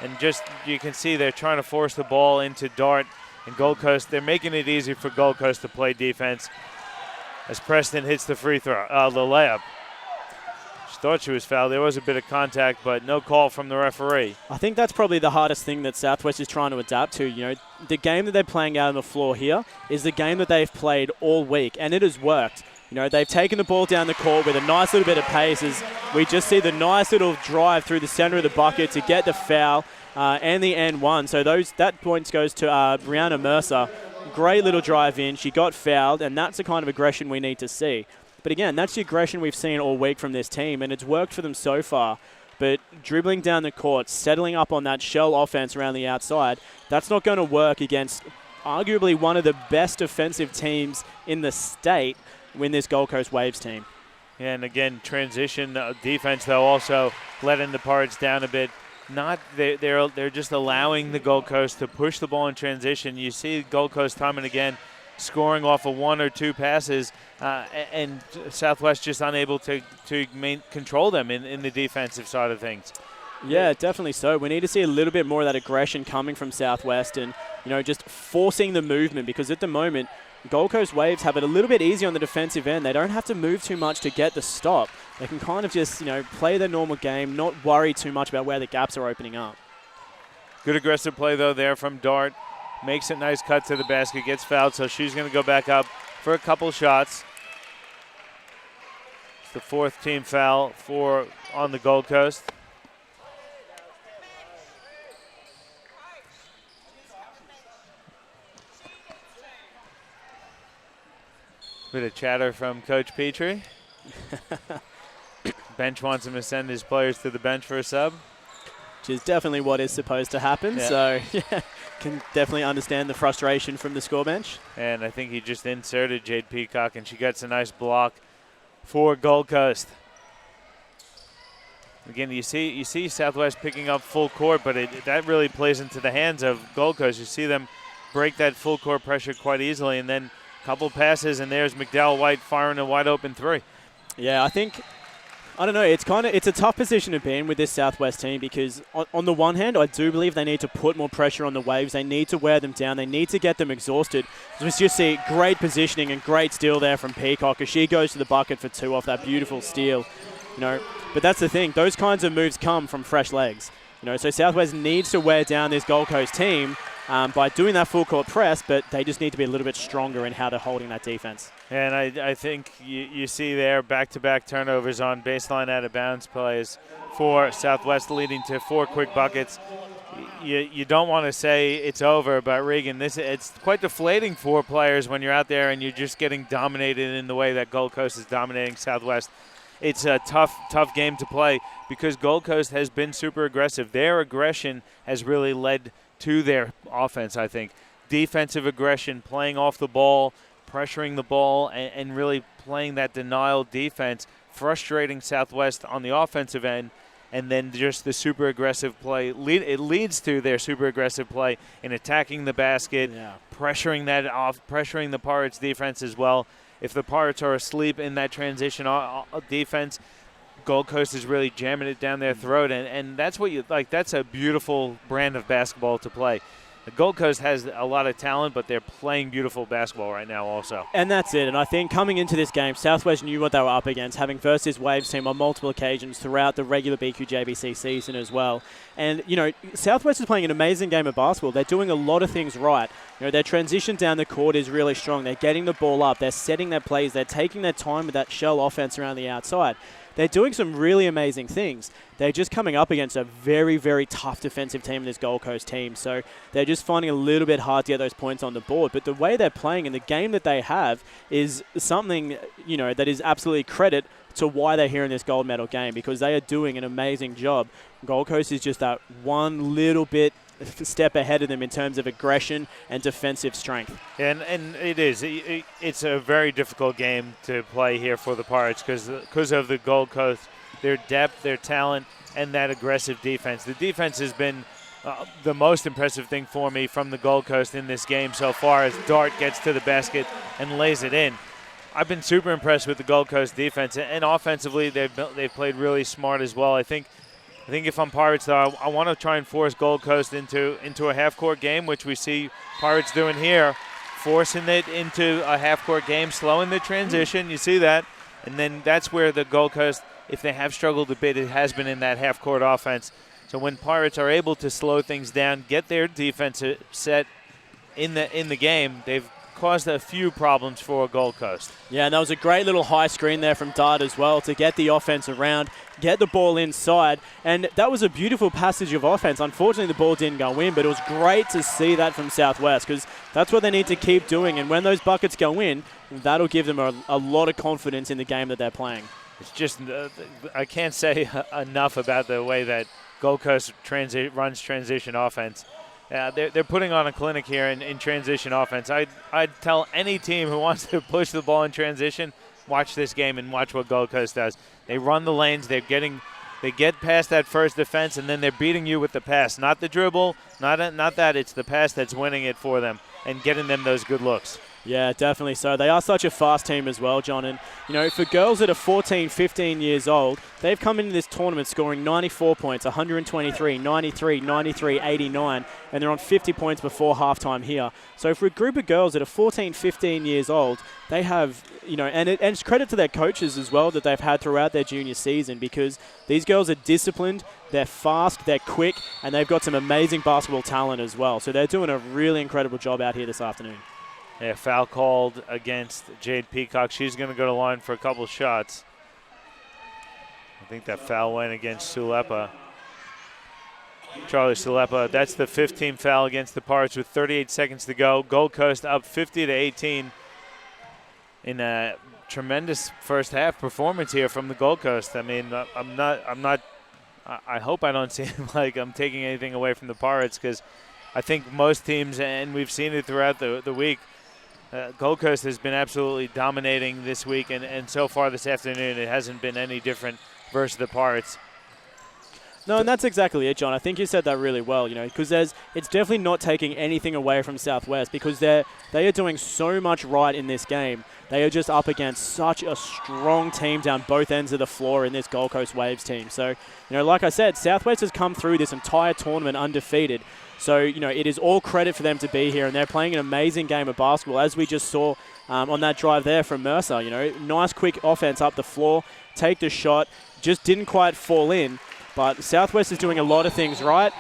And just you can see they're trying to force the ball into Dart and Gold Coast. They're making it easy for Gold Coast to play defense as Preston hits the free throw, the layup. She thought she was fouled. There was a bit of contact, but no call from the referee. I think that's probably the hardest thing that Southwest is trying to adapt to. The game that they're playing out on the floor here is the game that they've played all week, and it has worked. They've taken the ball down the court with a nice little bit of pace as we just see the nice little drive through the center of the bucket to get the foul and the N1. So that point goes to Brianna Mercer. Great little drive in. She got fouled, and that's the kind of aggression we need to see. But again, that's the aggression we've seen all week from this team, and it's worked for them so far. But dribbling down the court, settling up on that shell offense around the outside, that's not going to work against arguably one of the best offensive teams in the state in this Gold Coast Waves team. Yeah, and again, transition defense, though, also letting the Pirates down a bit. They're just allowing the Gold Coast to push the ball in transition. You see Gold Coast time and again scoring off of 1 or 2 passes, and Southwest just unable to control them in the defensive side of things. Yeah, definitely so. We need to see a little bit more of that aggression coming from Southwest and, just forcing the movement, because at the moment, Gold Coast Waves have it a little bit easy on the defensive end. They don't have to move too much to get the stop. They can kind of just, play their normal game, not worry too much about where the gaps are opening up. Good aggressive play, though, there from Dart. Makes a nice cut to the basket, gets fouled, so she's going to go back up for a couple shots. It's the 4th team foul on the Gold Coast. Bit of chatter from Coach Petrie. Bench wants him to send his players to the bench for a sub. Which is definitely what is supposed to happen. Yeah. So, yeah, can definitely understand the frustration from the score bench. And I think he just inserted Jade Peacock, and she gets a nice block for Gold Coast. Again, you see Southwest picking up full court, but that really plays into the hands of Gold Coast. You see them break that full court pressure quite easily, and then a couple passes, and there's McDowell White firing a wide open 3. Yeah, I don't know, it's a tough position to be in with this Southwest team because on the one hand, I do believe they need to put more pressure on the Waves. They need to wear them down. They need to get them exhausted. So we just see great positioning and great steal there from Peacock as she goes to the bucket for 2 off that beautiful steal. But that's the thing. Those kinds of moves come from fresh legs. So Southwest needs to wear down this Gold Coast team by doing that full court press, but they just need to be a little bit stronger in how they're holding that defense. And I think you see there back-to-back turnovers on baseline out-of-bounds plays for Southwest, leading to 4 quick buckets. You don't want to say it's over, but Regan, it's quite deflating for players when you're out there and you're just getting dominated in the way that Gold Coast is dominating Southwest. It's a tough game to play because Gold Coast has been super aggressive. Their aggression has really led to their offense, I think. Defensive aggression, playing off the ball, pressuring the ball, and really playing that denial defense, frustrating Southwest on the offensive end, and then just the super aggressive play. It leads to their super aggressive play in attacking the basket, pressuring the Pirates defense as well. If the Pirates are asleep in that transition defense, Gold Coast is really jamming it down their throat, and that's what you like. That's a beautiful brand of basketball to play. The Gold Coast has a lot of talent, but they're playing beautiful basketball right now also. And that's it. And I think coming into this game, Southwest knew what they were up against, having versed this Waves team on multiple occasions throughout the regular BQJBC season as well. And, Southwest is playing an amazing game of basketball. They're doing a lot of things right. Their transition down the court is really strong. They're getting the ball up. They're setting their plays. They're taking their time with that shell offense around the outside. They're doing some really amazing things. They're just coming up against a very, very tough defensive team in this Gold Coast team. So they're just finding a little bit hard to get those points on the board. But the way they're playing and the game that they have is something, that is absolutely credit to why they're here in this gold medal game, because they are doing an amazing job. Gold Coast is just that one little bit step ahead of them in terms of aggression and defensive strength. And it is. It's a very difficult game to play here for the Pirates because of the Gold Coast, their depth, their talent, and that aggressive defense. The defense has been the most impressive thing for me from the Gold Coast in this game so far as Dart gets to the basket and lays it in. I've been super impressed with the Gold Coast defense, and offensively they've played really smart as well. I think if I'm Pirates, though, I want to try and force Gold Coast into a half-court game, which we see Pirates doing here, forcing it into a half-court game, slowing the transition. You see that. And then that's where the Gold Coast, if they have struggled a bit, it has been in that half-court offense. So when Pirates are able to slow things down, get their defense set in the game, they've caused a few problems for Gold Coast. Yeah, and that was a great little high screen there from Dart as well to get the offense around, get the ball inside, and that was a beautiful passage of offense. Unfortunately, the ball didn't go in, but it was great to see that from Southwest because that's what they need to keep doing, and when those buckets go in, that'll give them a lot of confidence in the game that they're playing. It's just, I can't say enough about the way that Gold Coast runs transition offense. They're putting on a clinic here in transition offense. I'd tell any team who wants to push the ball in transition, watch this game and watch what Gold Coast does. They run the lanes. They get past that first defense, and then they're beating you with the pass. Not the dribble, not that. It's the pass that's winning it for them and getting them those good looks. Yeah, definitely so. They are such a fast team as well, John. And, you know, for girls that are 14, 15 years old, they've come into this tournament scoring 94 points, 123, 93, 93, 89, and they're on 50 points before halftime here. So for a group of girls that are 14, 15 years old, they have, you know, and it's credit to their coaches as well that they've had throughout their junior season, because these girls are disciplined, they're fast, they're quick, and they've got some amazing basketball talent as well. So they're doing a really incredible job out here this afternoon. Yeah, foul called against Jade Peacock. She's going to go to line for a couple shots. I think that foul went against Sulepa. Charlie Sulepa, that's the 15th foul against the Pirates with 38 seconds to go. Gold Coast up 50-18 in a tremendous first half performance here from the Gold Coast. I mean, I hope I don't seem like I'm taking anything away from the Pirates, because I think most teams, and we've seen it throughout the week, Gold Coast has been absolutely dominating this week, and so far this afternoon it hasn't been any different versus the Pirates. No, and that's exactly it, John. I think you said that really well, you know, because it's definitely not taking anything away from Southwest, because they are doing so much right in this game. They are just up against such a strong team down both ends of the floor in this Gold Coast Waves team. So, you know, like I said, Southwest has come through this entire tournament undefeated. So, you know, it is all credit for them to be here, and they're playing an amazing game of basketball, as we just saw on that drive there from Mercer. You know, nice quick offense up the floor, take the shot, just didn't quite fall in. But Southwest is doing a lot of things right.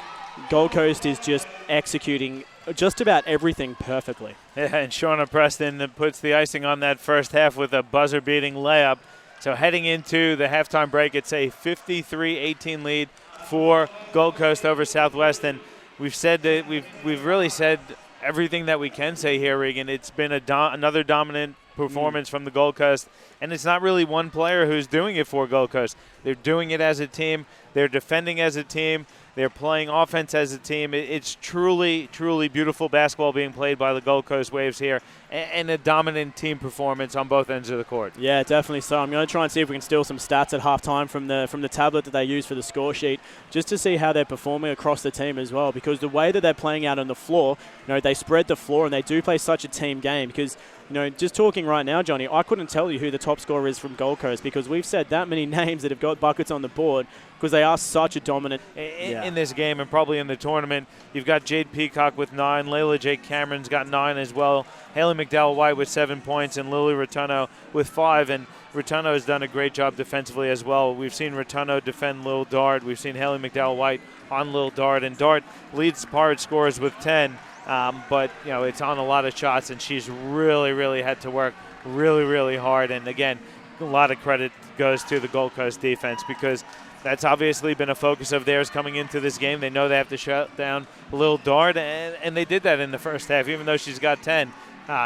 Gold Coast is just executing just about everything perfectly. Yeah, and Shauna Preston puts the icing on that first half with a buzzer-beating layup. So heading into the halftime break, it's a 53-18 lead for Gold Coast over Southwest. And we've said that we've really said everything that we can say here, Regan. It's been another dominant performance from the Gold Coast, and it's not really one player who's doing it for Gold Coast. They're doing it as a team. They're defending as a team. They're playing offense as a team. It's truly, truly beautiful basketball being played by the Gold Coast Waves here, and a dominant team performance on both ends of the court. Yeah, definitely so. I'm going to try and see if we can steal some stats at halftime from the tablet that they use for the score sheet, just to see how they're performing across the team as well, because the way that they're playing out on the floor, you know, they spread the floor and they do play such a team game. Because, you know, just talking right now, Johnny, I couldn't tell you who the top scorer is from Gold Coast, because we've said that many names that have got buckets on the board, because they are such a dominant in this game, and probably in the tournament. You've got Jade Peacock with 9, Layla J. Cameron's got 9 as well, Haley McDowell-White with 7 points, and Lily Rotuno with 5. And Rotuno has done a great job defensively as well. We've seen Rotuno defend Lil Dart. We've seen Haley McDowell-White on Lil Dart, and Dart leads the Pirate scorers with 10. But, you know, it's on a lot of shots, and she's really, really had to work really, really hard. And, again, a lot of credit goes to the Gold Coast defense, because that's obviously been a focus of theirs coming into this game. They know they have to shut down Lil Dart, and they did that in the first half. Even though she's got 10,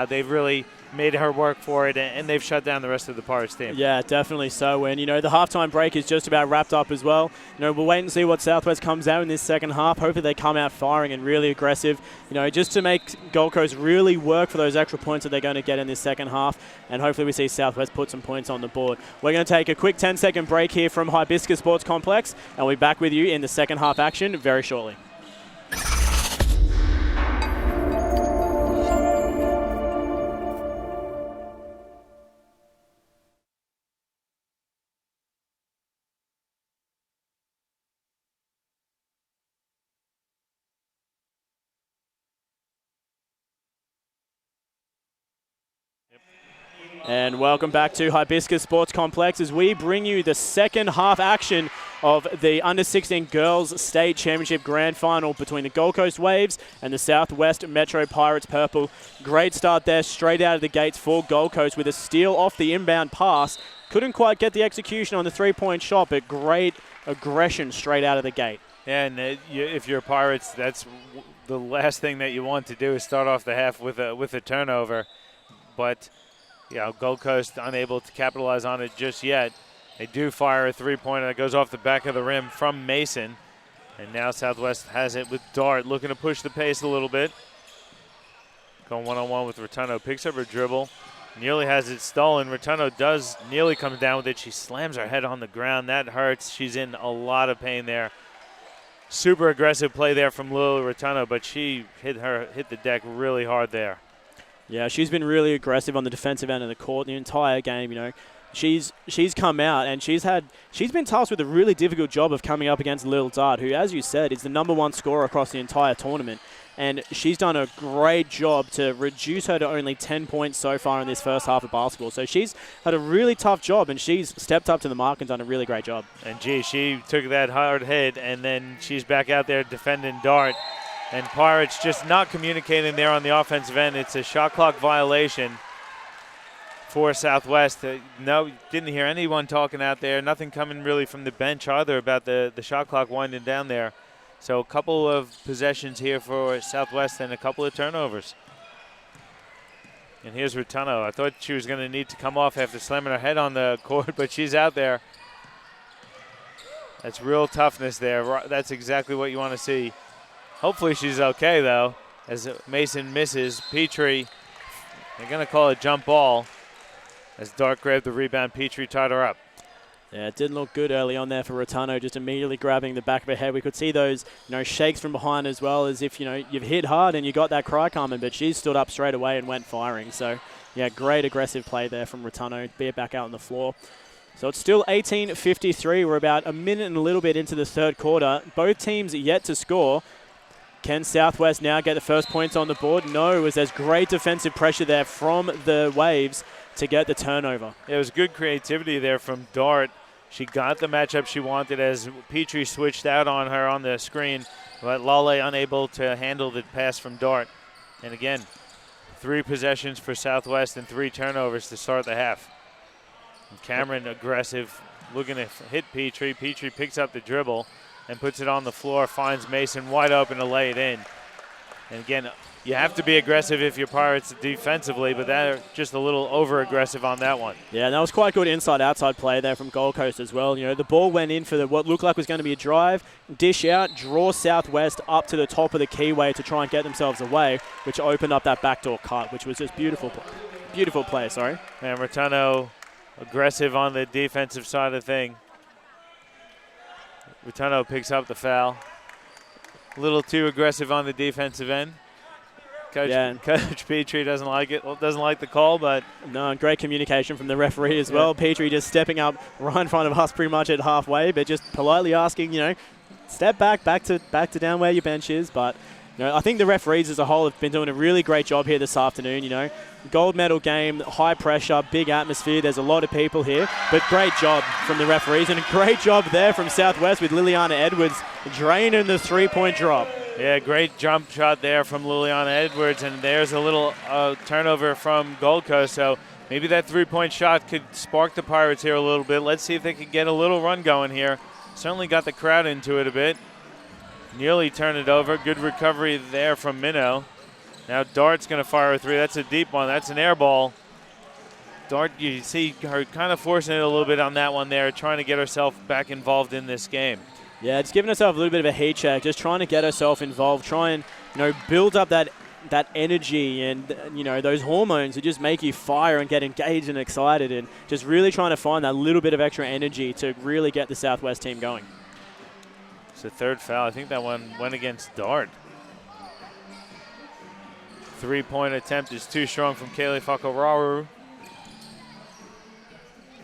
they've really made her work for it, and they've shut down the rest of the Pirates team. Yeah, definitely so. And, you know, the halftime break is just about wrapped up as well. You know, we'll wait and see what Southwest comes out in this second half. Hopefully they come out firing and really aggressive, you know, just to make Gold Coast really work for those extra points that they're going to get in this second half. And hopefully we see Southwest put some points on the board. We're going to take a quick 10-second break here from Hibiscus Sports Complex, and we'll be back with you in the second half action very shortly. And welcome back to Hibiscus Sports Complex as we bring you the second half action of the Under-16 Girls State Championship Grand Final between the Gold Coast Waves and the Southwest Metro Pirates Purple. Great start there, straight out of the gates for Gold Coast with a steal off the inbound pass. Couldn't quite get the execution on the three-point shot, but great aggression straight out of the gate. Yeah, and if you're Pirates, that's the last thing that you want to do is start off the half with a turnover. But, you know, Gold Coast unable to capitalize on it just yet. They do fire a three-pointer that goes off the back of the rim from Mason. And now Southwest has it with Dart, looking to push the pace a little bit. Going one-on-one with Rotuno, picks up her dribble. Nearly has it stolen. Rotuno does nearly come down with it. She slams her head on the ground. That hurts. She's in a lot of pain there. Super aggressive play there from Lily Rotuno, but she hit the deck really hard there. Yeah, she's been really aggressive on the defensive end of the court the entire game. She's come out and she's been tasked with a really difficult job of coming up against Lil Dart, who, as you said, is the #1 scorer across the entire tournament. And she's done a great job to reduce her to only 10 points so far in this first half of basketball. So she's had a really tough job, and she's stepped up to the mark and done a really great job. And, gee, she took that hard hit, and then she's back out there defending Dart. And Pirates just not communicating there on the offensive end. It's a shot clock violation for Southwest. No, didn't hear anyone talking out there. Nothing coming really from the bench either about the shot clock winding down there. So a couple of possessions here for Southwest and a couple of turnovers. And here's Rotuno. I thought she was going to need to come off after slamming her head on the court, but she's out there. That's real toughness there. That's exactly what you want to see. Hopefully she's okay, though, as Mason misses. Petrie, they're going to call it jump ball. As Dart grabbed the rebound, Petrie tied her up. Yeah, it didn't look good early on there for Rotuno, just immediately grabbing the back of her head. We could see those, shakes from behind as well, as if, you've hit hard and you got that cry coming, but she stood up straight away and went firing. So, yeah, great aggressive play there from Rotuno, be it back out on the floor. So it's still 18:53. We're about a minute and a little bit into the third quarter. Both teams yet to score. Can Southwest now get the first points on the board? No, as there's great defensive pressure there from the Waves to get the turnover. It was good creativity there from Dart. She got the matchup she wanted as Petrie switched out on her on the screen, but Lale unable to handle the pass from Dart. And again, 3 possessions for Southwest and 3 turnovers to start the half. And Cameron aggressive, looking to hit Petrie. Petrie picks up the dribble and puts it on the floor, finds Mason wide open to lay it in. And again, you have to be aggressive if you're Pirates defensively, but they're just a little over-aggressive on that one. Yeah, and that was quite good inside-outside play there from Gold Coast as well. The ball went in for what looked like was going to be a drive, dish out, draw Southwest up to the top of the keyway to try and get themselves away, which opened up that backdoor cut, which was just beautiful play, sorry. And Rotuno aggressive on the defensive side of the thing. Rotuno picks up the foul. A little too aggressive on the defensive end. Coach Petrie doesn't like it. Well, doesn't like the call, but no, great communication from the referee as well. Petrie just stepping up right in front of us, pretty much at halfway, but just politely asking, step back to down where your bench is. But I think the referees as a whole have been doing a really great job here this afternoon. Gold medal game, high pressure, big atmosphere. There's a lot of people here, but great job from the referees and a great job there from Southwest with Liliana Edwards draining the 3-point drop. Yeah, great jump shot there from Liliana Edwards, and there's a little turnover from Gold Coast. So maybe that 3-point shot could spark the Pirates here a little bit. Let's see if they can get a little run going here. Certainly got the crowd into it a bit. Nearly turned it over. Good recovery there from Minnow. Now Dart's going to fire a 3. That's a deep one. That's an air ball. Dart, you see her kind of forcing it a little bit on that one there, trying to get herself back involved in this game. Yeah, it's giving herself a little bit of a heat check, just trying to get herself involved, try and build up that energy and those hormones that just make you fire and get engaged and excited, and just really trying to find that little bit of extra energy to really get the Southwest team going. It's the third foul. I think that one went against Dart. 3-point attempt is too strong from Kaylee Fakararu.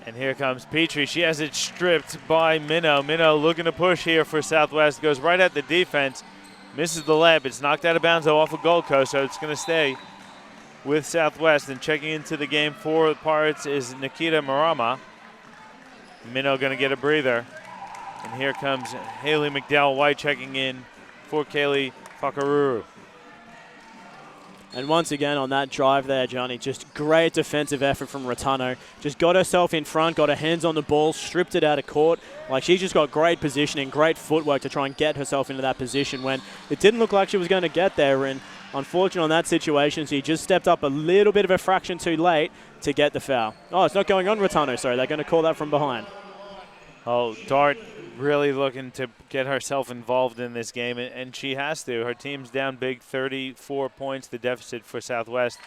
And here comes Petrie. She has it stripped by Minnow. Minnow looking to push here for Southwest. Goes right at the defense. Misses the layup. It's knocked out of bounds off of Gold Coast, so it's going to stay with Southwest. And checking into the game for the Pirates is Nikita Marama. Minnow going to get a breather. And here comes Haley McDowell-White checking in for Kaylee Fakaruru. And once again on that drive there, Johnny, just great defensive effort from Rotuno. Just got herself in front, got her hands on the ball, stripped it out of court. She's just got great positioning, great footwork to try and get herself into that position when it didn't look like she was going to get there. And unfortunately on that situation, she just stepped up a little bit of a fraction too late to get the foul. Oh, it's not going on Rotuno, sorry. They're going to call that from behind. Oh, Dart really looking to get herself involved in this game, and she has to. Her team's down big, 34 points, the deficit for Southwest.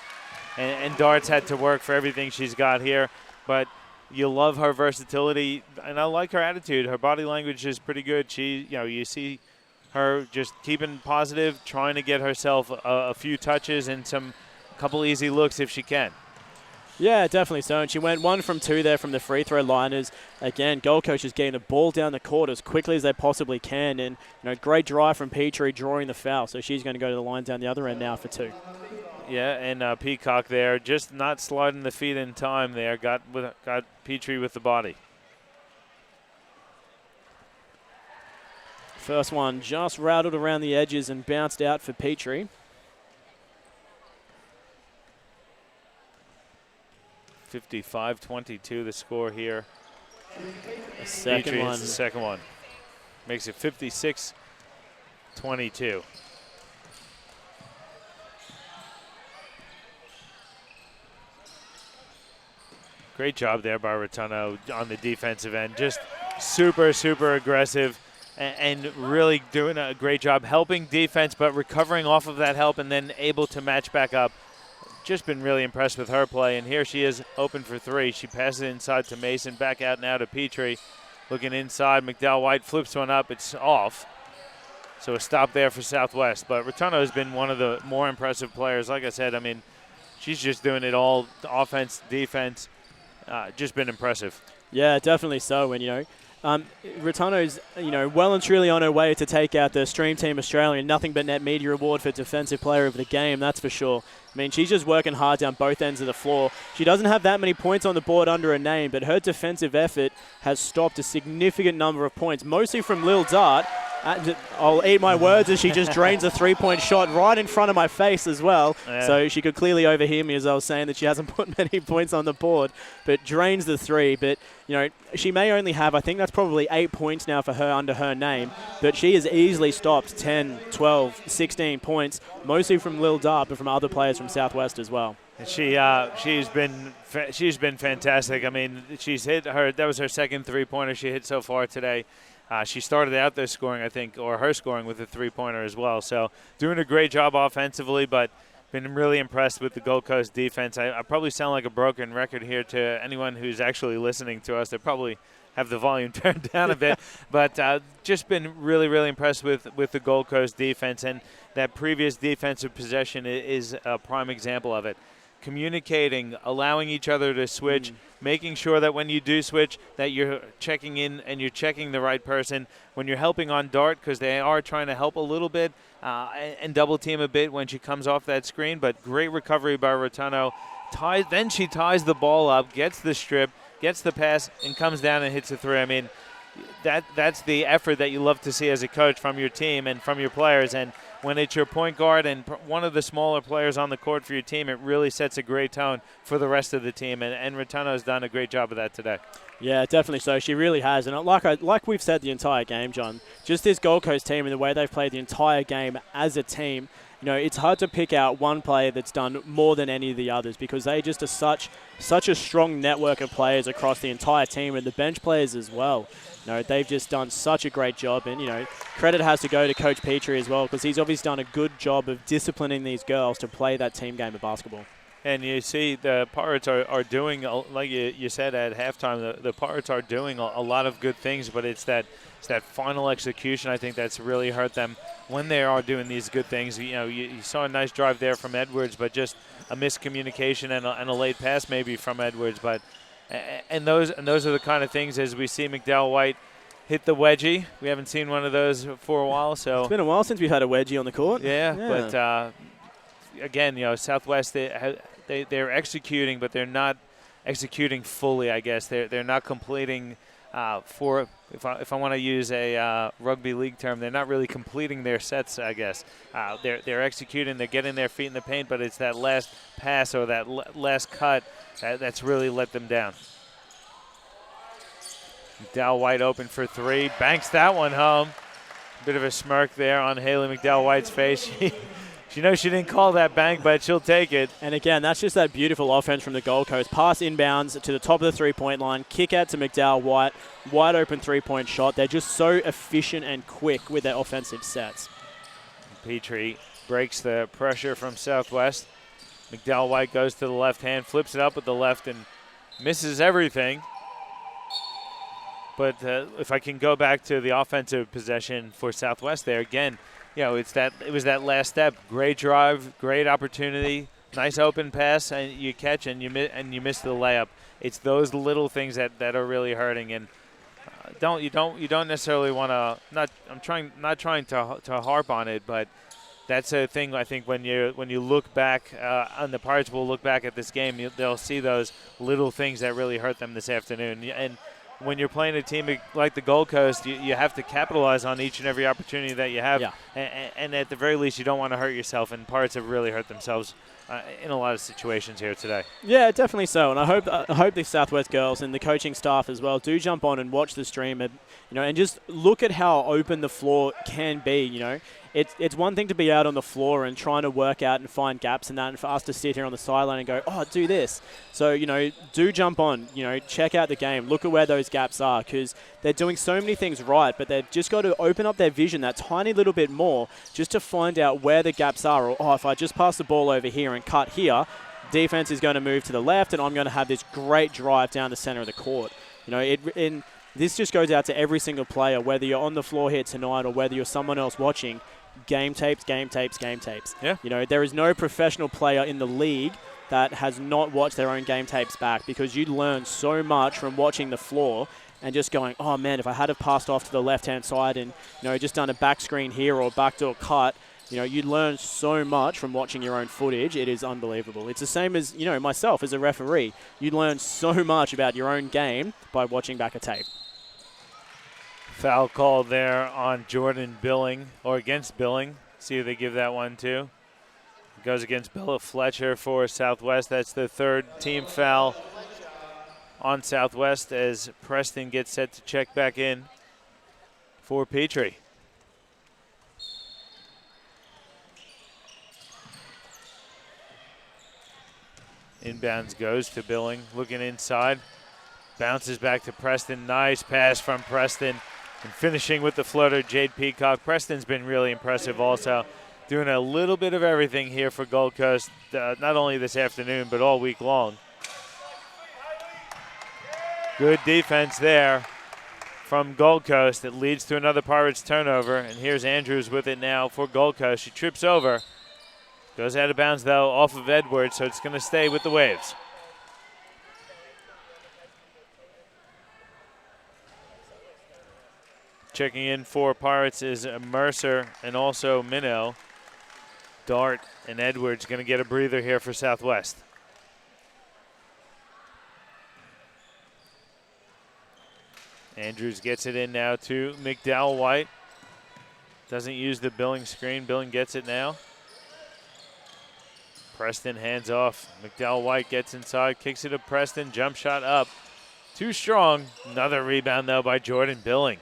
And Dart's had to work for everything she's got here. But you love her versatility, and I like her attitude. Her body language is pretty good. You see her just keeping positive, trying to get herself a few touches and some couple easy looks if she can. Yeah, definitely so. And she went 1 from 2 there from the free throw liners. Again, Gold Coast is getting the ball down the court as quickly as they possibly can. And, great drive from Petrie drawing the foul. So she's going to go to the line down the other end now for 2. Yeah, and Peacock there, just not sliding the feet in time there. Got Petrie with the body. First one just rattled around the edges and bounced out for Petrie. 55-22 the score here. The second Petrie one. hits the second one. Makes it 56-22. Great job there by Rotuno on the defensive end. Just super, super aggressive and really doing a great job helping defense, but recovering off of that help and then able to match back up. Just been really impressed with her play, and here she is open for 3. She passes it inside to Mason, back out now to Petrie. Looking inside, McDowell White flips one up. It's off. So a stop there for Southwest. But Rotuno has been one of the more impressive players. Like I said, I mean, she's just doing it all, offense, defense. Just been impressive. Yeah, definitely so. And, Rotuno's, well and truly on her way to take out the Stream Team Australia. Nothing but net media award for Defensive Player of the Game, that's for sure. I mean, she's just working hard down both ends of the floor. She doesn't have that many points on the board under her name, but her defensive effort has stopped a significant number of points, mostly from Lil Dart. I'll eat my words as she just drains a 3-point shot right in front of my face as well. Yeah. So she could clearly overhear me as I was saying that she hasn't put many points on the board, but drains the 3. But, she may only have, I think that's probably 8 points now for her under her name, but she has easily stopped 10, 12, 16 points, mostly from Lil Dart, but from other players from Southwest as well. She's been fantastic. I mean, she's hit her. That was her second 3-pointer she hit so far today. She started out there scoring, I think, or her scoring with a 3-pointer as well. So doing a great job offensively, but been really impressed with the Gold Coast defense. I probably sound like a broken record here to anyone who's actually listening to us. They probably have the volume turned down a bit, but just been really, really impressed with the Gold Coast defense, and that previous defensive possession is a prime example of it. Communicating, allowing each other to switch, making sure that when you do switch that you're checking in and you're checking the right person. When you're helping on Dart, because they are trying to help a little bit and double team a bit when she comes off that screen, but great recovery by Rotuno. Then she ties the ball up, gets the strip, gets the pass, and comes down and hits a 3. I mean, that's the effort that you love to see as a coach from your team and from your players. And when it's your point guard and one of the smaller players on the court for your team, it really sets a great tone for the rest of the team. And Rotuno has done a great job of that today. Yeah, definitely so. She really has. And like we've said the entire game, John, just this Gold Coast team and the way they've played the entire game as a team, it's hard to pick out one player that's done more than any of the others, because they just are such a strong network of players across the entire team, and the bench players as well. They've just done such a great job, and credit has to go to Coach Petrie as well, because he's obviously done a good job of disciplining these girls to play that team game of basketball. And you see the Pirates are doing, like you said at halftime, the Pirates are doing a lot of good things, but it's that final execution, I think, that's really hurt them when they are doing these good things. You saw a nice drive there from Edwards, but just a miscommunication and a late pass maybe from Edwards. But and those are the kind of things, as we see McDowell White hit the wedgie. We haven't seen one of those for a while. So it's been a while since we've had a wedgie on the court. Yeah. But again, Southwest, they're executing, but they're not executing fully, I guess. They're not completing if I want to use a rugby league term, they're not really completing their sets, I guess. They're executing, they're getting their feet in the paint, but it's that last pass or that last cut that's really let them down. McDowell White open for 3, banks that one home. Bit of a smirk there on Haley McDowell White's face. She knows she didn't call that bank, but she'll take it. And again, that's just that beautiful offense from the Gold Coast. Pass inbounds to the top of the 3-point line, kick out to McDowell White, wide open 3-point shot. They're just so efficient and quick with their offensive sets. Petrie breaks the pressure from Southwest. McDowell White goes to the left hand, flips it up with the left and misses everything. But if I can go back to the offensive possession for Southwest there, again, it was that last step. Great drive, great opportunity. nice open pass, and you catch and you miss the layup. It's those little things that are really hurting. And you don't necessarily want to. Not trying to harp on it, but that's a thing. I think when you look back, and the Pirates will look back at this game, they'll see those little things that really hurt them this afternoon. And when you're playing a team like the Gold Coast, you have to capitalize on each and every opportunity that you have. Yeah. And at the very least, you don't want to hurt yourself. And Pirates have really hurt themselves in a lot of situations here today. Yeah, definitely so. And I hope the Southwest girls and the coaching staff as well do jump on and watch the stream, and and just look at how open the floor can be. It's one thing to be out on the floor and trying to work out and find gaps and that, and for us to sit here on the sideline and go, oh, do this. So, do jump on, check out the game, look at where those gaps are, because they're doing so many things right, but they've just got to open up their vision that tiny little bit more just to find out where the gaps are. Or, if I just pass the ball over here and cut here, defense is going to move to the left and I'm going to have this great drive down the center of the court. This just goes out to every single player, whether you're on the floor here tonight or whether you're someone else watching. Game tapes, game tapes, game tapes. Yeah. There is no professional player in the league that has not watched their own game tapes back, because you learn so much from watching the floor and just going, oh man, if I had have passed off to the left-hand side and just done a back screen here or backdoor cut, you learn so much from watching your own footage. It is unbelievable. It's the same as myself as a referee. You learn so much about your own game by watching back a tape. Foul called there on Jordan Billing, or against Billing. See if they give that one too. It goes against Bella Fletcher for Southwest. That's the third team foul on Southwest as Preston gets set to check back in for Petrie. Inbounds goes to Billing, looking inside. Bounces back to Preston. Nice pass from Preston. And finishing with the floater, Jade Peacock. Preston's been really impressive also, doing a little bit of everything here for Gold Coast, not only this afternoon, but all week long. Good defense there from Gold Coast. It leads to another Pirates turnover, and here's Andrews with it now for Gold Coast. She trips over. Goes out of bounds, though, off of Edwards, so it's going to stay with the Waves. Checking in for Pirates is Mercer and also Minnow. Dart and Edwards going to get a breather here for Southwest. Andrews gets it in now to McDowell White. Doesn't use the Billing screen. Billing gets it now. Preston hands off. McDowell White gets inside, kicks it to Preston. Jump shot up. Too strong. Another rebound, though, by Jordan Billing.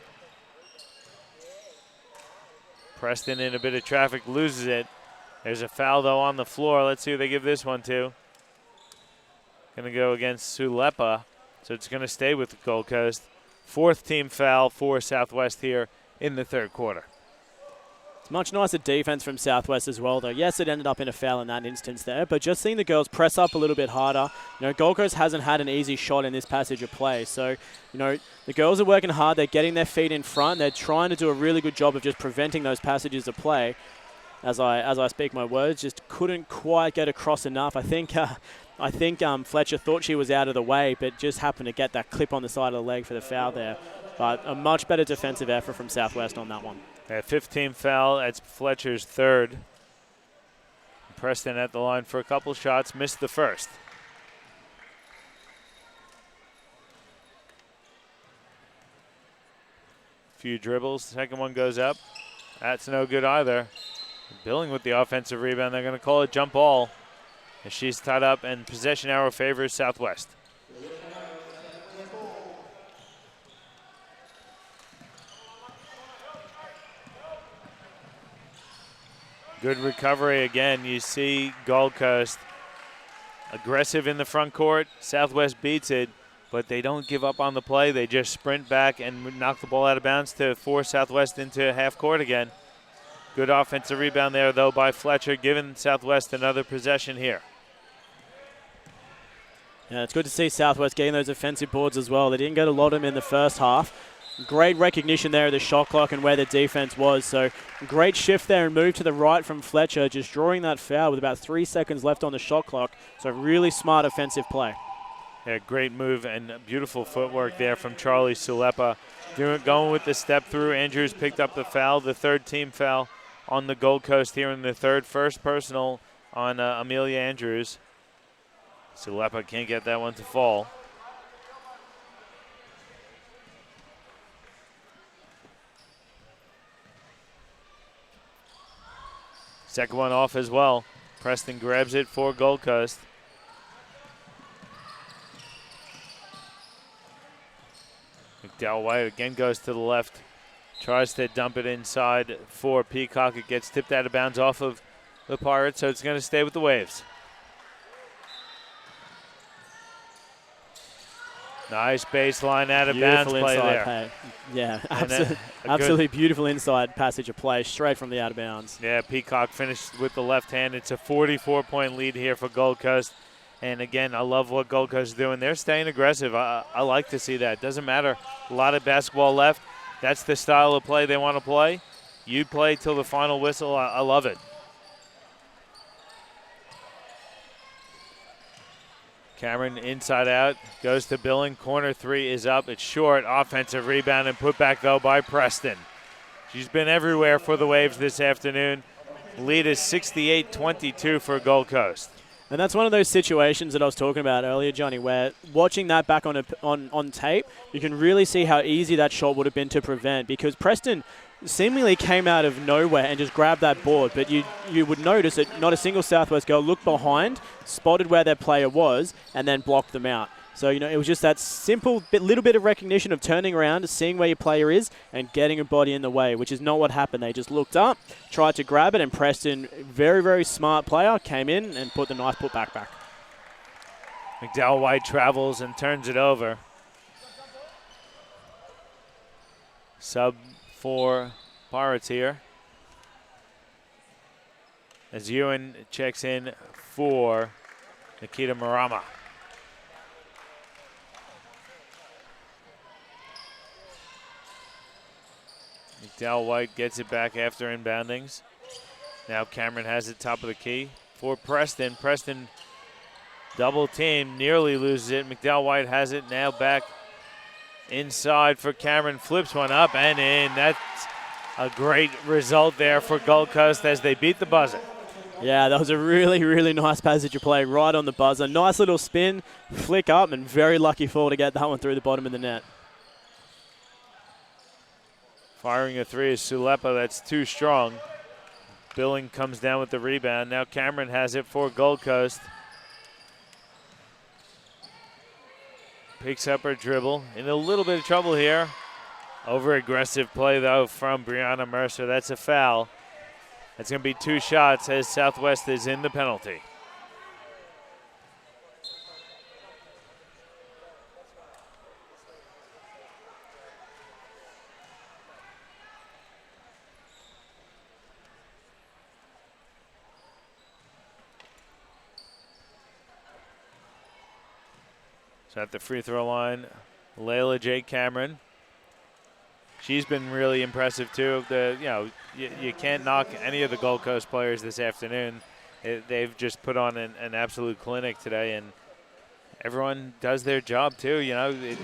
Preston in a bit of traffic, loses it. There's a foul, though, on the floor. Let's see who they give this one to. Going to go against Sulepa, so it's going to stay with the Gold Coast. Fourth team foul for Southwest here in the third quarter. It's much nicer defense from Southwest as well, though. Yes, it ended up in a foul in that instance there, but just seeing the girls press up a little bit harder. Gold Coast hasn't had an easy shot in this passage of play. So, the girls are working hard. They're getting their feet in front. They're trying to do a really good job of just preventing those passages of play. As I speak my words, just couldn't quite get across enough. I think Fletcher thought she was out of the way, but just happened to get that clip on the side of the leg for the foul there. But a much better defensive effort from Southwest on that one. A 15 foul, that's Fletcher's third. Preston at the line for a couple shots, missed the first. Few dribbles, second one goes up. That's no good either. Billing with the offensive rebound, they're going to call it jump ball as she's tied up, and possession arrow favors Southwest. Good recovery again. You see Gold Coast aggressive in the front court. Southwest beats it, but they don't give up on the play. They just sprint back and knock the ball out of bounds to force Southwest into half court again. Good offensive rebound there, though, by Fletcher, giving Southwest another possession here. Yeah, it's good to see Southwest getting those offensive boards as well. They didn't get a lot of them in the first half. Great recognition there of the shot clock and where the defense was. So great shift there and move to the right from Fletcher, just drawing that foul with about 3 seconds left on the shot clock. So really smart offensive play. Yeah, great move and beautiful footwork there from Charlie Sulepa. Going with the step through. Andrews picked up the foul, the third team foul on the Gold Coast here in the third. First personal on Amelia Andrews. Sulepa can't get that one to fall. Second one off as well. Preston grabs it for Gold Coast. McDowell White again goes to the left. Tries to dump it inside for Peacock. It gets tipped out of bounds off of the Pirates, so it's going to stay with the Waves. Nice baseline out of bounds play there. Play. Yeah, absolutely beautiful inside passage of play straight from the out of bounds. Yeah, Peacock finished with the left hand. It's a 44-point lead here for Gold Coast. And again, I love what Gold Coast is doing. They're staying aggressive. I like to see that. Doesn't matter. A lot of basketball left. That's the style of play they want to play. You play till the final whistle. I love it. Cameron inside out, goes to Billing. Corner three is up. It's short. Offensive rebound and put back, though, by Preston. She's been everywhere for the Waves this afternoon. Lead is 68-22 for Gold Coast. And that's one of those situations that I was talking about earlier, Johnny, where watching that back on tape, you can really see how easy that shot would have been to prevent, because Preston seemingly came out of nowhere and just grabbed that board. But you would notice that not a single Southwest girl looked behind, spotted where their player was, and then blocked them out. So, it was just that simple little bit of recognition of turning around, seeing where your player is, and getting a body in the way, which is not what happened. They just looked up, tried to grab it, and Preston, very, very smart player, came in and put the nice put back. McDowell White travels and turns it over. Sub for Pirates here. As Ewan checks in for Nikita Marama. McDowell White gets it back after inboundings. Now Cameron has it top of the key for Preston. Preston double team, nearly loses it. McDowell White has it now back inside for Cameron. Flips one up and in. That's a great result there for Gold Coast as they beat the buzzer. Yeah, that was a really, really nice passage of play right on the buzzer. Nice little spin, flick up, and very lucky fall to get that one through the bottom of the net. Firing a three is Sulepa. That's too strong. Billing comes down with the rebound. Now Cameron has it for Gold Coast. Picks up her dribble. In a little bit of trouble here. Over-aggressive play, though, from Brianna Mercer. That's a foul. That's going to be 2 shots as Southwest is in the penalty. So at the free throw line, Layla J. Cameron. She's been really impressive too. You can't knock any of the Gold Coast players this afternoon. They've just put on an absolute clinic today, and everyone does their job too.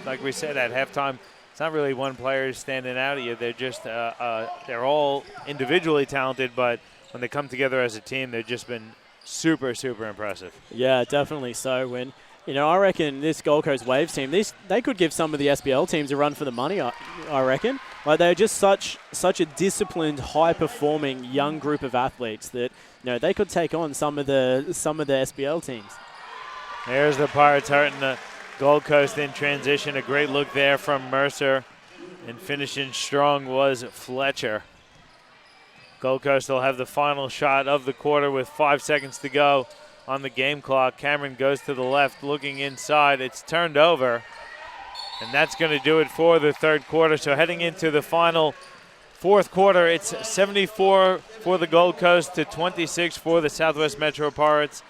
Like we said at halftime, it's not really one player standing out at you. They're just they're all individually talented, but when they come together as a team, they've just been super, super impressive. Yeah, definitely so. I reckon this Gold Coast Waves team, they could give some of the SBL teams a run for the money, I reckon. Like, they're just such a disciplined, high-performing young group of athletes that, they could take on some of the SBL teams. There's the Pirates hurting the Gold Coast in transition. A great look there from Mercer. And finishing strong was Fletcher. Gold Coast will have the final shot of the quarter with 5 seconds to go on the game clock. Cameron goes to the left, looking inside. It's turned over, and that's going to do it for the third quarter. So heading into the final fourth quarter, it's 74 for the Gold Coast to 26 for the Southwest Metro Pirates.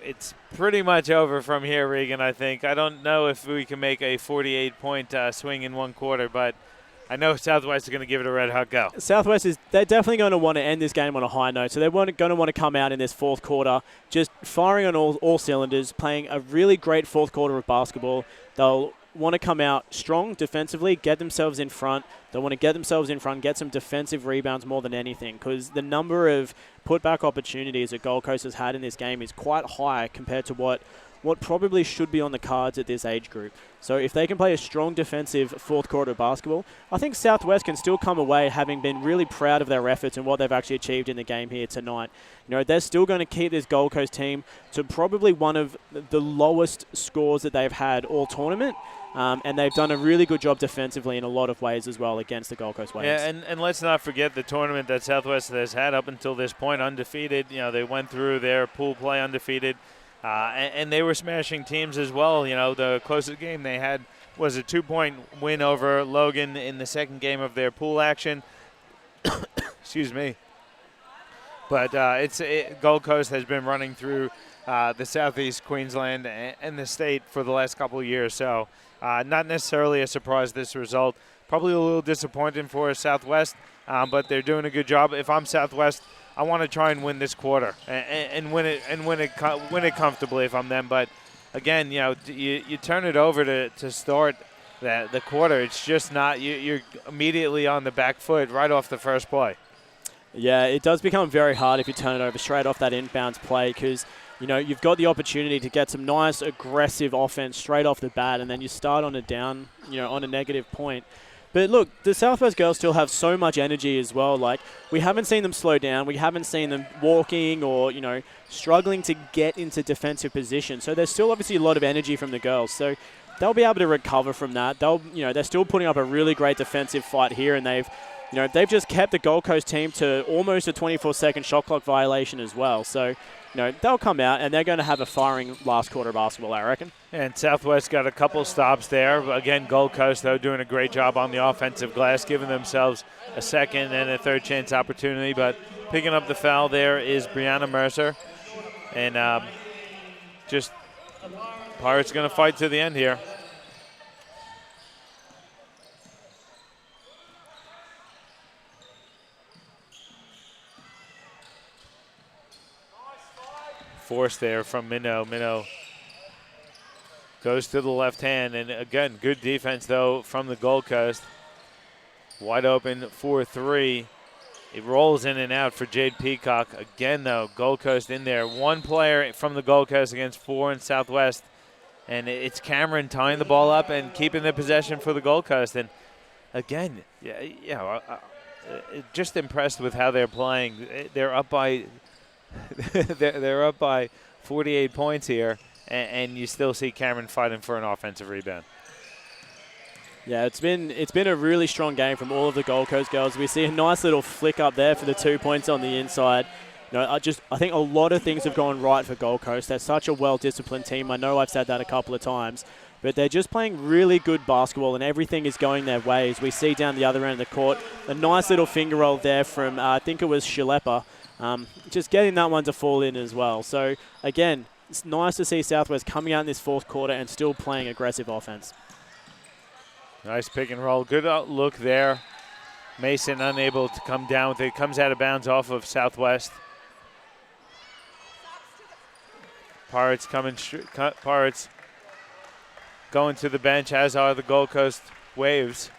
it's pretty much over from here, Regan, I think. I don't know if we can make a 48-point swing in one quarter, but I know Southwest is going to give it a red hot go. Southwest they're definitely going to want to end this game on a high note. So they're going to want to come out in this fourth quarter just firing on all cylinders, playing a really great fourth quarter of basketball. They'll want to come out strong defensively, get themselves in front. They want to get themselves in front, get some defensive rebounds more than anything, because the number of putback opportunities that Gold Coast has had in this game is quite high compared to what probably should be on the cards at this age group. So if they can play a strong defensive fourth quarter basketball, I think Southwest can still come away having been really proud of their efforts and what they've actually achieved in the game here tonight. You know, they're still going to keep this Gold Coast team to probably one of the lowest scores that they've had all tournament. And they've done a really good job defensively in a lot of ways as well against the Gold Coast Waves. Yeah, and let's not forget the tournament that Southwest has had up until this point, undefeated. You know, they went through their pool play undefeated. And they were smashing teams as well. You know, the closest game they had was a 2-point win over Logan in the second game of their pool action. Excuse me. But Gold Coast has been running through the Southeast Queensland and the state for the last couple of years. So not necessarily a surprise, this result. Probably a little disappointing for Southwest, but they're doing a good job. If I'm Southwest, I want to try and win this quarter and win it comfortably if I'm them. But again, you know, you turn it over to start the quarter. It's just not you're immediately on the back foot right off the first play. Yeah, it does become very hard if you turn it over straight off that inbounds play, because you know you've got the opportunity to get some nice aggressive offense straight off the bat, and then you start on a down, on a negative point. But look, the Southwest girls still have so much energy as well. Like, we haven't seen them slow down. We haven't seen them walking or, struggling to get into defensive position. So there's still obviously a lot of energy from the girls. So they'll be able to recover from that. They're still putting up a really great defensive fight here, and they've just kept the Gold Coast team to almost a 24-second shot clock violation as well. So, they'll come out and they're going to have a firing last quarter of basketball, I reckon. And Southwest got a couple stops there. Again, Gold Coast, though, doing a great job on the offensive glass, giving themselves a second and a third chance opportunity. But picking up the foul there is Brianna Mercer. And just Pirates going to fight to the end here. Force there from Minnow. Minnow goes to the left hand, and again, good defense though from the Gold Coast. Wide open for three. It rolls in and out for Jade Peacock. Again though, Gold Coast in there. One player from the Gold Coast against four in Southwest, and it's Cameron tying the ball up and keeping the possession for the Gold Coast. And again, just impressed with how they're playing. They're up by they're up by 48 points here, and you still see Cameron fighting for an offensive rebound. Yeah, it's been a really strong game from all of the Gold Coast girls. We see a nice little flick up there for the 2 points on the inside. I think a lot of things have gone right for Gold Coast. They're such a well-disciplined team. I know I've said that a couple of times, but they're just playing really good basketball, and everything is going their way. As we see down the other end of the court, a nice little finger roll there from I think it was Shilepa. Just getting that one to fall in as well. So, again, it's nice to see Southwest coming out in this fourth quarter and still playing aggressive offense. Nice pick and roll. Good look there. Mason unable to come down with it. Comes out of bounds off of Southwest. Pirates Pirates going to the bench, as are the Gold Coast Waves.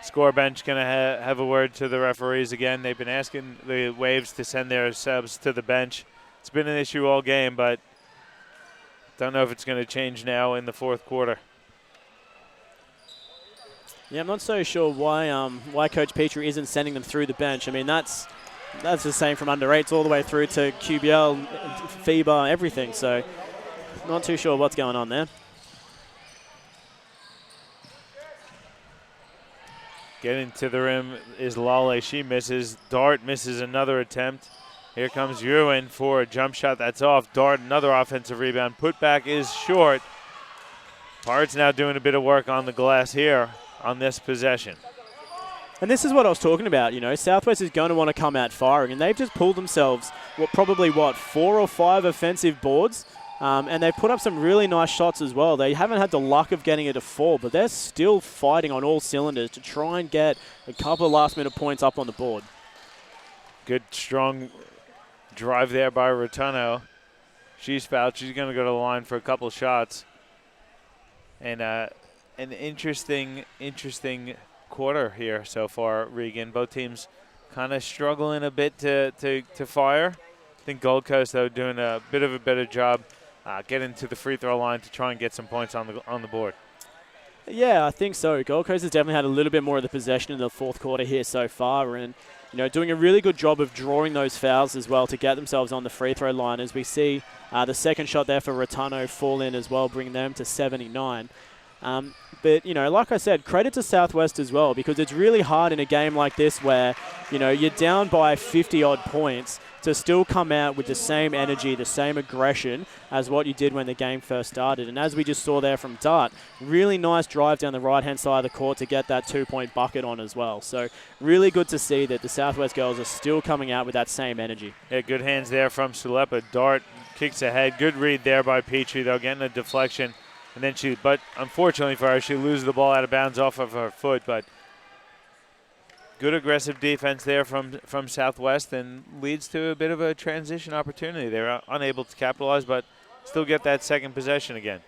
Score bench going to have a word to the referees again. They've been asking the Waves to send their subs to the bench. It's been an issue all game, but don't know if it's going to change now in the fourth quarter. Yeah, I'm not so sure why Coach Petrie isn't sending them through the bench. I mean, that's the same from under 8s all the way through to QBL, FIBA, everything. So not too sure what's going on there. Getting to the rim is Lale. She misses. Dart misses another attempt. Here comes Ewan for a jump shot that's off. Dart, another offensive rebound. Putback is short. Pirates now doing a bit of work on the glass here on this possession. And this is what I was talking about, Southwest is going to want to come out firing, and they've just pulled themselves, probably 4 or 5 offensive boards, and they put up some really nice shots as well. They haven't had the luck of getting it to fall, but they're still fighting on all cylinders to try and get a couple of last-minute points up on the board. Good, strong drive there by Rotuno. She's fouled. She's going to go to the line for a couple shots. And an interesting quarter here so far, Regan. Both teams kind of struggling a bit to fire. I think Gold Coast, though, doing a bit of a better job getting to the free throw line to try and get some points on the board. Yeah, I think so. Gold Coast has definitely had a little bit more of the possession in the fourth quarter here so far, and doing a really good job of drawing those fouls as well to get themselves on the free throw line, as we see the second shot there for Rotuno fall in as well, bringing them to 79. But, like I said, credit to Southwest as well, because it's really hard in a game like this where, you're down by 50-odd points to still come out with the same energy, the same aggression as what you did when the game first started. And as we just saw there from Dart, really nice drive down the right-hand side of the court to get that 2-point bucket on as well. So really good to see that the Southwest girls are still coming out with that same energy. Yeah, good hands there from Sulepa. Dart kicks ahead. Good read there by Petrie, though, getting a deflection. And then but unfortunately for her, she loses the ball out of bounds off of her foot. But good aggressive defense there from Southwest, and leads to a bit of a transition opportunity. They're unable to capitalize, but still get that second possession again.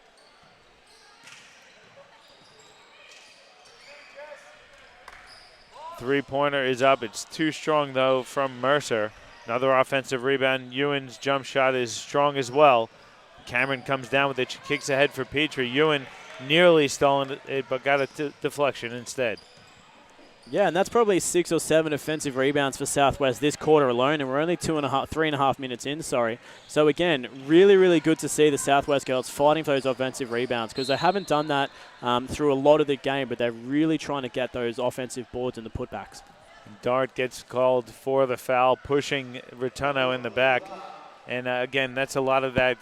Three-pointer is up. It's too strong, though, from Mercer. Another offensive rebound. Ewan's jump shot is strong as well. Cameron comes down with it. She kicks ahead for Petrie. Ewan nearly stolen it, but got a deflection instead. Yeah, and that's probably 6 or 7 offensive rebounds for Southwest this quarter alone, and we're only 3.5 minutes in, sorry. So again, really, really good to see the Southwest girls fighting for those offensive rebounds, because they haven't done that through a lot of the game, but they're really trying to get those offensive boards and the putbacks. Dart gets called for the foul, pushing Rotuno in the back. And again, that's a lot of that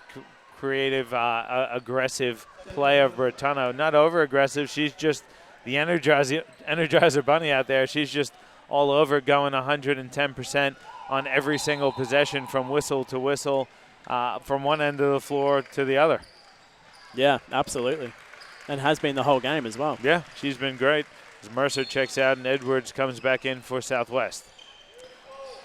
creative, aggressive play of Rotuno. Not over-aggressive. She's just the Energizer Bunny out there. She's just all over, going 110% on every single possession from whistle to whistle, from one end of the floor to the other. Yeah, absolutely. And has been the whole game as well. Yeah, she's been great. As Mercer checks out and Edwards comes back in for Southwest.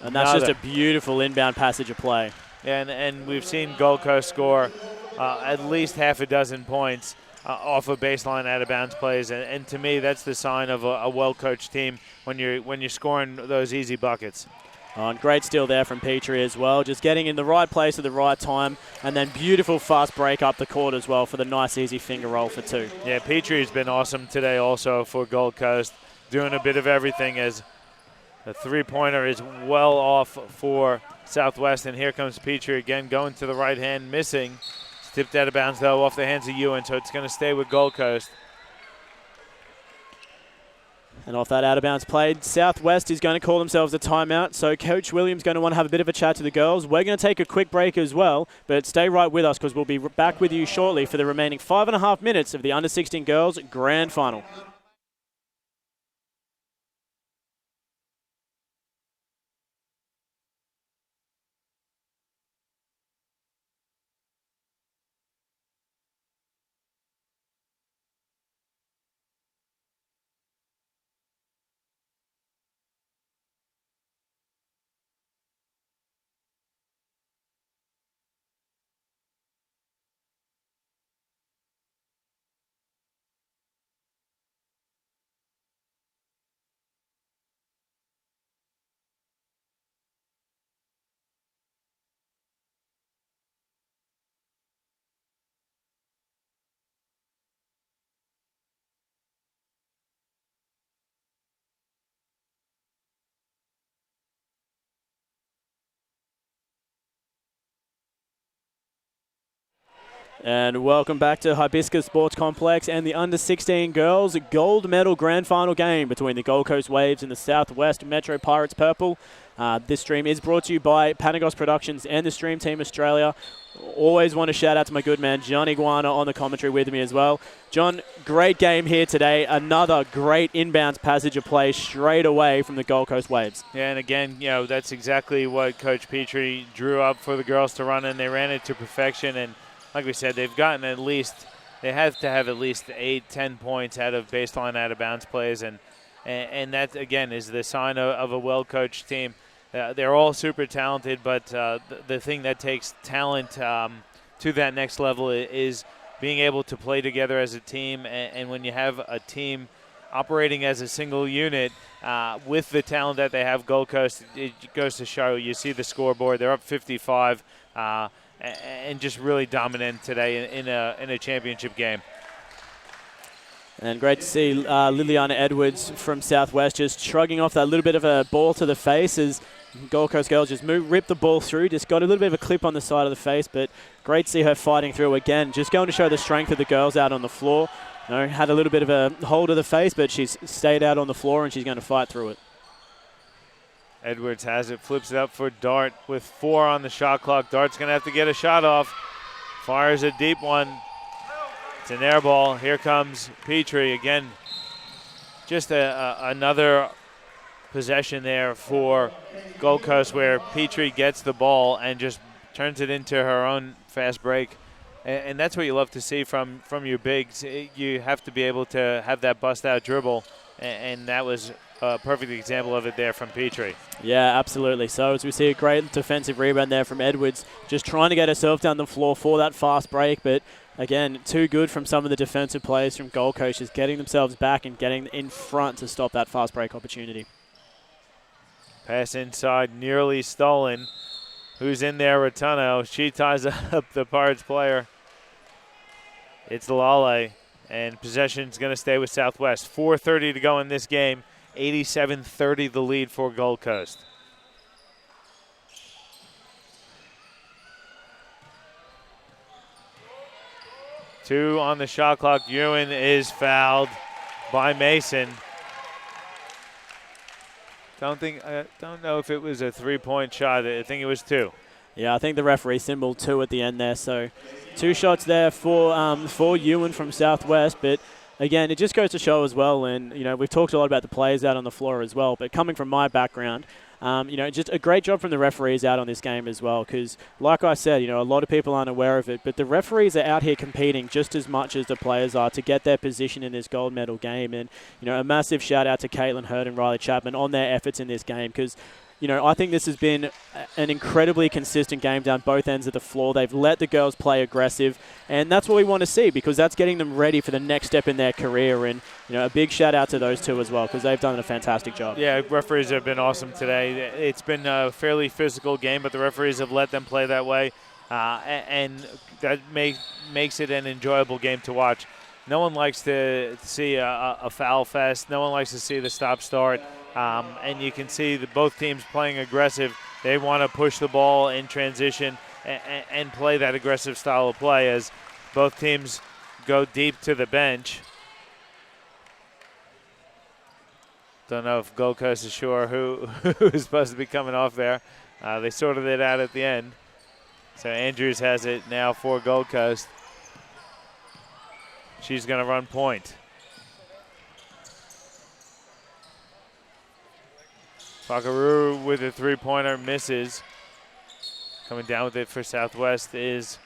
And that's just a beautiful inbound passage of play. And we've seen Gold Coast score at least half a dozen points off of baseline out-of-bounds plays, and to me, that's the sign of a well-coached team when you're scoring those easy buckets. Oh, and great steal there from Petrie as well, just getting in the right place at the right time, and then beautiful fast break up the court as well for the nice easy finger roll for 2. Yeah, Petrie's been awesome today also for Gold Coast, doing a bit of everything, as the three-pointer is well off for Southwest, and here comes Petrie again, going to the right hand, missing. It's tipped out of bounds, though, off the hands of Ewan, so it's going to stay with Gold Coast. And off that out-of-bounds play, Southwest is going to call themselves a timeout, so Coach Williams going to want to have a bit of a chat to the girls. We're going to take a quick break as well, but stay right with us because we'll be back with you shortly for the remaining 5.5 minutes of the Under-16 Girls Grand Final. And welcome back to Hibiscus Sports Complex and the Under-16 Girls Gold Medal Grand Final game between the Gold Coast Waves and the Southwest Metro Pirates Purple. This stream is brought to you by Panagos Productions and the Stream Team Australia. Always want to shout out to my good man, Johnny Guarna, on the commentary with me as well. John, great game here today. Another great inbounds passage of play straight away from the Gold Coast Waves. Yeah, and again, that's exactly what Coach Petrie drew up for the girls to run, and they ran it to perfection. And like we said, they've gotten they have to have at least 8-10 points out of baseline out of bounds plays, and that again is the sign of a well-coached team. They're all super talented, but the thing that takes talent to that next level is being able to play together as a team. And when you have a team operating as a single unit with the talent that they have, Gold Coast, it goes to show. You see the scoreboard; they're up 55. And just really dominant today in a championship game. And great to see Liliana Edwards from Southwest just shrugging off that little bit of a ball to the face as Gold Coast girls just ripped the ball through, just got a little bit of a clip on the side of the face, but great to see her fighting through again. Just going to show the strength of the girls out on the floor. Had a little bit of a hold of the face, but she's stayed out on the floor and she's going to fight through it. Edwards has it, flips it up for Dart with 4 on the shot clock. Dart's going to have to get a shot off. Fires a deep one. It's an air ball. Here comes Petrie again. Just another possession there for Gold Coast where Petrie gets the ball and just turns it into her own fast break. And that's what you love to see from your bigs. You have to be able to have that bust-out dribble, and that was a perfect example of it there from Petrie. Yeah, absolutely. So as we see a great defensive rebound there from Edwards, just trying to get herself down the floor for that fast break, but again, too good from some of the defensive players from Gold Coast, just getting themselves back and getting in front to stop that fast break opportunity. Pass inside, nearly stolen. Who's in there? Rotuno. She ties up the Pirates player. It's Lale, and possession's going to stay with Southwest. 4:30 to go in this game. 87-30 the lead for Gold Coast. Two on the shot clock. Ewan is fouled by Mason. I don't know if it was a three-point shot. I think it was 2. Yeah, I think the referee symboled 2 at the end there. So 2 shots there for Ewan from Southwest, but again, it just goes to show as well, and we've talked a lot about the players out on the floor as well, but coming from my background, just a great job from the referees out on this game as well, because like I said, a lot of people aren't aware of it, but the referees are out here competing just as much as the players are to get their position in this gold medal game, and a massive shout out to Caitlin Hurd and Riley Chapman on their efforts in this game, because I think this has been an incredibly consistent game down both ends of the floor. They've let the girls play aggressive, and that's what we want to see because that's getting them ready for the next step in their career. And, a big shout out to those 2 as well because they've done a fantastic job. Yeah, referees have been awesome today. It's been a fairly physical game, but the referees have let them play that way, and that makes it an enjoyable game to watch. No one likes to see a foul fest. No one likes to see the stop-start. And you can see that both teams playing aggressive. They want to push the ball in transition and play that aggressive style of play as both teams go deep to the bench. Don't know if Gold Coast is sure who is supposed to be coming off there. They sorted it out at the end. So Andrews has it now for Gold Coast. She's going to run point. Pakaru with a three-pointer misses. Coming down with it for Southwest is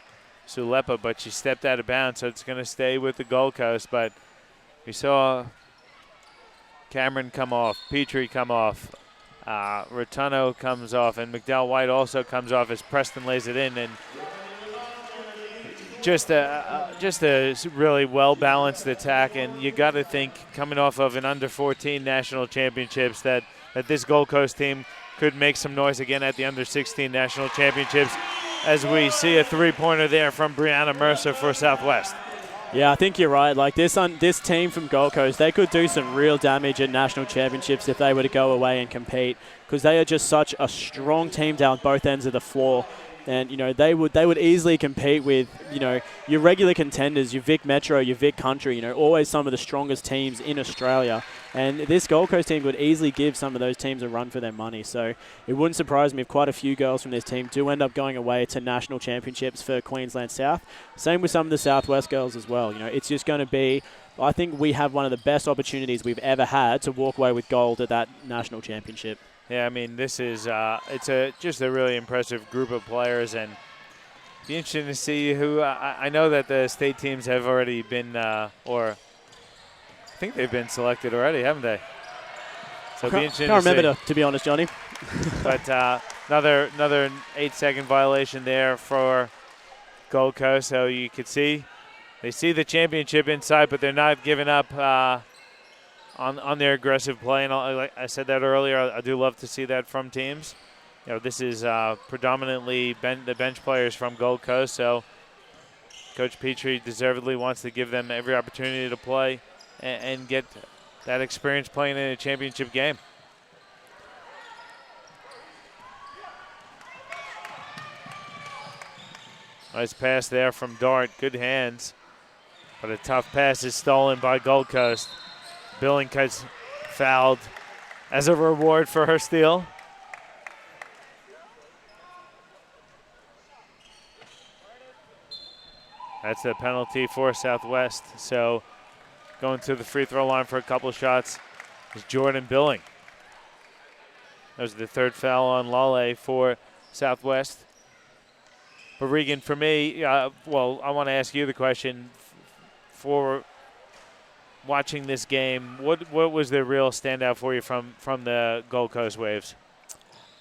Sulepa, but she stepped out of bounds, so it's going to stay with the Gold Coast. But we saw Cameron come off, Petrie come off, Rotuno comes off, and McDowell White also comes off as Preston lays it in. And just a really well-balanced attack, and you got to think coming off of an under-14 national championships that this Gold Coast team could make some noise again at the under-16 national championships as we see a three-pointer there from Brianna Mercer for Southwest. Yeah, I think you're right. Like this team from Gold Coast, they could do some real damage at national championships if they were to go away and compete because they are just such a strong team down both ends of the floor. And, you know, they would easily compete with, you know, your regular contenders, your Vic Metro, your Vic Country, you know, always some of the strongest teams in Australia. And this Gold Coast team would easily give some of those teams a run for their money. So it wouldn't surprise me if quite a few girls from this team do end up going away to national championships for Queensland South. Same with some of the Southwest girls as well. You know, it's just going to be, I think we have one of the best opportunities we've ever had to walk away with gold at that national championship. Yeah, I mean, this is just a really impressive group of players, and be interesting to see who. I know that the state teams have already been, or I think they've been selected already, haven't they? So it'll be interesting can't to remember, see. to be honest, Johnny. But another 8-second violation there for Gold Coast. So you could see they see the championship inside, but they're not giving up on their aggressive play. And like I said that earlier, I do love to see that from teams. You know, this is predominantly the bench players from Gold Coast. So Coach Petrie deservedly wants to give them every opportunity to play and get that experience playing in a championship game. Nice pass there from Dart. Good hands. But a tough pass is stolen by Gold Coast. Billingcut's fouled as a reward for her steal. That's a penalty for Southwest. So going to the free throw line for a couple of shots is Jordan Billing. That was the third foul on Lale for Southwest. But Regan, for me, well, I want to ask you the question. For watching this game, what was the real standout for you from the Gold Coast Waves?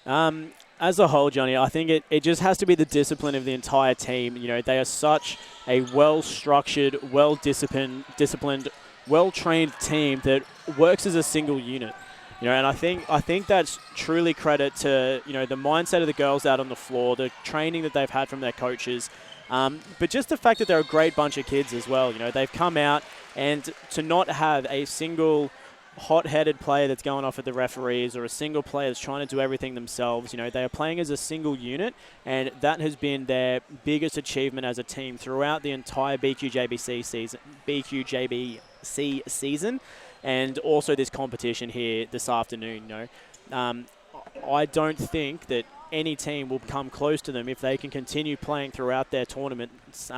As a whole, Johnny, I think it just has to be the discipline of the entire team. You know, they are such a well-structured, well-disciplined, well-trained team that works as a single unit. You know, and I think that's truly credit to, you know, the mindset of the girls out on the floor, the training that they've had from their coaches, but just the fact that they're a great bunch of kids as well. You know, they've come out, and to not have a single hot-headed player that's going off at the referees or a single player that's trying to do everything themselves. You know, they are playing as a single unit, and that has been their biggest achievement as a team throughout the entire BQJBC season, and also this competition here this afternoon. You know, I don't think that any team will come close to them if they can continue playing throughout their tournaments.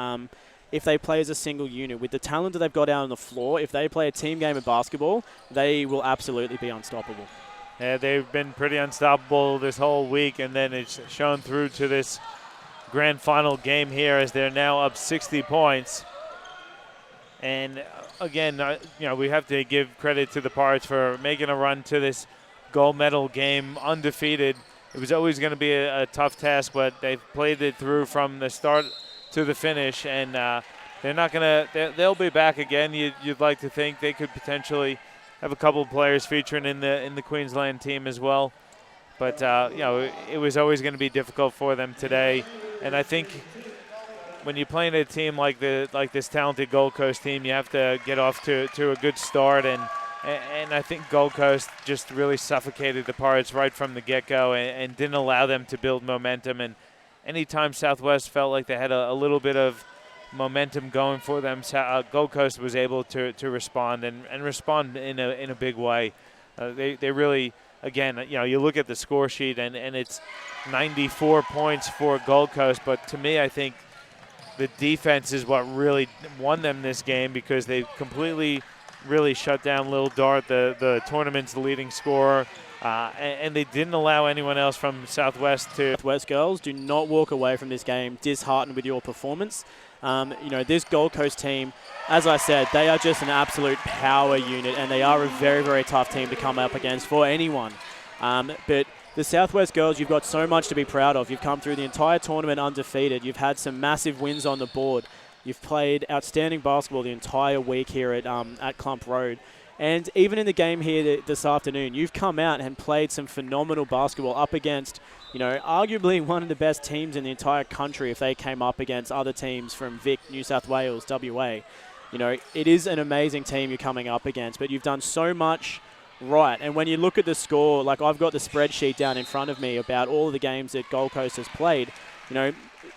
If they play as a single unit, with the talent that they've got out on the floor, if they play a team game of basketball, they will absolutely be unstoppable. Yeah, they've been pretty unstoppable this whole week, and then it's shown through to this grand final game here as they're now up 60 points. And again, you know, we have to give credit to the Pirates for making a run to this gold medal game undefeated. It was always going to be a tough task, but they've played it through from the start to the finish, and they're not going to. They'll be back again. You'd like to think they could potentially have a couple of players featuring in the Queensland team as well, but you know, it was always going to be difficult for them today. And I think when you're playing a team like this talented Gold Coast team, you have to get off to a good start, and I think Gold Coast just really suffocated the Pirates right from the get-go and didn't allow them to build momentum. And anytime Southwest felt like they had a little bit of momentum going for them, Gold Coast was able to respond and respond in a big way. They really, again, you know, you look at the score sheet and it's 94 points for Gold Coast, but to me, I think the defense is what really won them this game, because they completely really shut down Lil Dart, the tournament's leading scorer. And they didn't allow anyone else from Southwest to. Southwest girls, do not walk away from this game disheartened with your performance. You know, this Gold Coast team, as I said, they are just an absolute power unit, and they are a very, very tough team to come up against for anyone. But the Southwest girls, you've got so much to be proud of. You've come through the entire tournament undefeated. You've had some massive wins on the board. You've played outstanding basketball the entire week here at Clump Road. And even in the game here this afternoon, you've come out and played some phenomenal basketball up against, you know, arguably one of the best teams in the entire country if they came up against other teams from Vic, New South Wales, WA. You know, it is an amazing team you're coming up against, but you've done so much right. And when you look at the score, like I've got the spreadsheet down in front of me about all of the games that Gold Coast has played,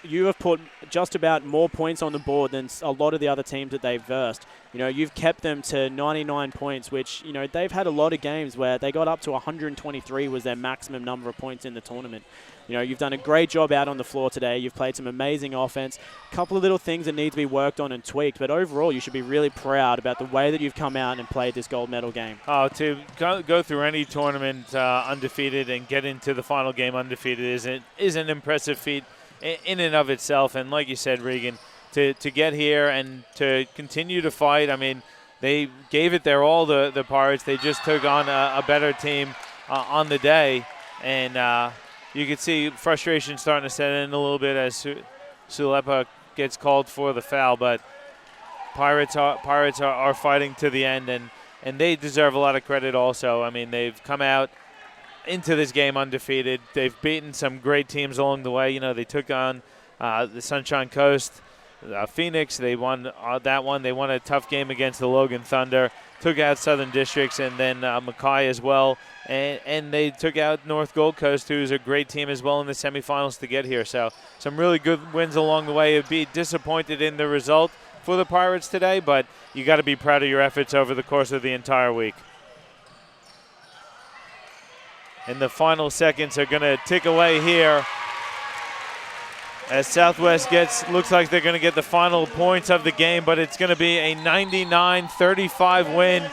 you have put just about more points on the board than a lot of the other teams that they've versed. You've kept them to 99 points, which, they've had a lot of games where they got up to 123 was their maximum number of points in the tournament. You've done a great job out on the floor today. You've played some amazing offense. A couple of little things that need to be worked on and tweaked, but overall you should be really proud about the way that you've come out and played this gold medal game. Oh, to go through any tournament undefeated and get into the final game undefeated is an impressive feat in and of itself. And like you said, Regan, to get here and to continue to fight, I mean, they gave it their all, the Pirates. They just took on a better team on the day. And you could see frustration starting to set in a little bit as Sulepa gets called for the foul. But Pirates are fighting to the end, and they deserve a lot of credit also. I mean, they've come out into this game undefeated. They've beaten some great teams along the way. They took on the Sunshine Coast, Phoenix. They won that one. They won a tough game against the Logan Thunder, took out Southern Districts, and then Mackay as well. And they took out North Gold Coast, who's a great team as well in the semifinals to get here. So some really good wins along the way. It'd be disappointed in the result for the Pirates today, but you got to be proud of your efforts over the course of the entire week. And the final seconds are going to tick away here as Southwest looks like they're going to get the final points of the game, but it's going to be a 99-35 win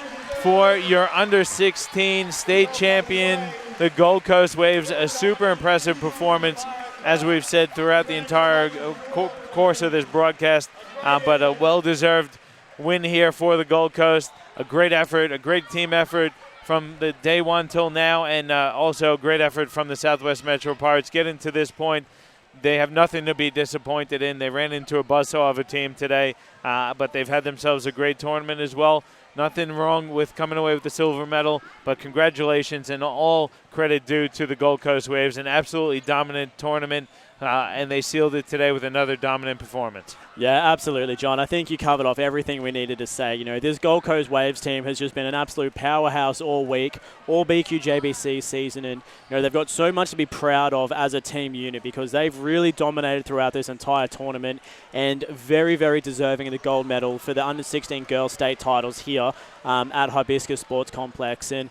for your under-16 state champion, the Gold Coast Waves. A super impressive performance, as we've said throughout the entire course of this broadcast, but a well-deserved win here for the Gold Coast. A great effort, a great team effort from the day one till now, and also great effort from the Southwest Metro Pirates. Getting to this point, they have nothing to be disappointed in. They ran into a buzzsaw of a team today, but they've had themselves a great tournament as well. Nothing wrong with coming away with the silver medal, but congratulations and all credit due to the Gold Coast Waves. An absolutely dominant tournament, and they sealed it today with another dominant performance. Yeah, absolutely, John. I think you covered off everything we needed to say. This Gold Coast Waves team has just been an absolute powerhouse all week, all BQJBC season, and they've got so much to be proud of as a team unit because they've really dominated throughout this entire tournament and very, very deserving of the gold medal for the under-16 girls state titles here at Hibiscus Sports Complex. And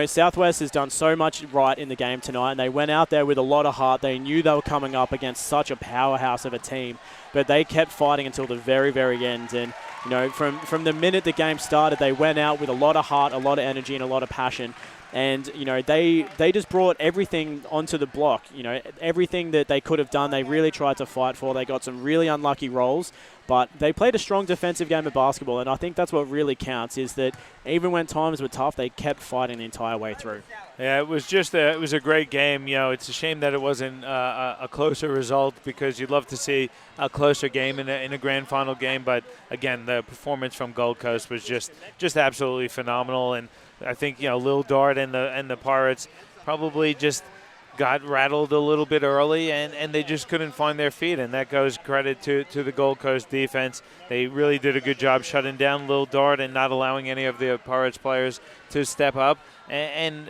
Southwest has done so much right in the game tonight, and they went out there with a lot of heart. They knew they were coming up against such a powerhouse of a team, but they kept fighting until the very, very end. And from the minute the game started, they went out with a lot of heart, a lot of energy, and a lot of passion. And they just brought everything onto the block. Everything that they could have done, they really tried to fight for. They got some really unlucky rolls, but they played a strong defensive game of basketball, and I think that's what really counts, is that even when times were tough, they kept fighting the entire way through. Yeah, it was a great game. It's a shame that it wasn't a closer result, because you'd love to see a closer game in a grand final game. But again, the performance from Gold Coast was just absolutely phenomenal. And I think Lil Dart and the Pirates probably just got rattled a little bit early, and they just couldn't find their feet, and that goes credit to the Gold Coast defense. They really did a good job shutting down Lil Dart and not allowing any of the Pirates players to step up. And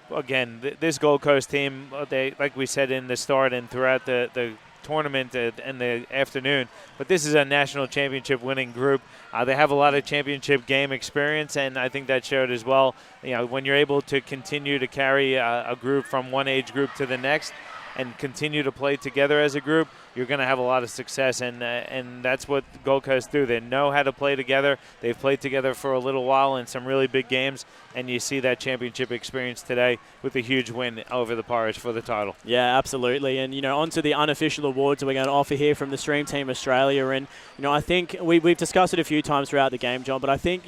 again, this Gold Coast team, they, like we said in the start and throughout the tournament and the afternoon, but this is a national championship winning group. They have a lot of championship game experience, and I think that showed as well. When you're able to continue to carry a group from one age group to the next and continue to play together as a group, you're going to have a lot of success, and that's what Gold Coast do. They know how to play together. They've played together for a little while in some really big games, and you see that championship experience today with a huge win over the Pirates for the title. Yeah, absolutely. And, on to the unofficial awards that we're going to offer here from the Stream Team Australia. And, I think we've discussed it a few times throughout the game, John, but I think,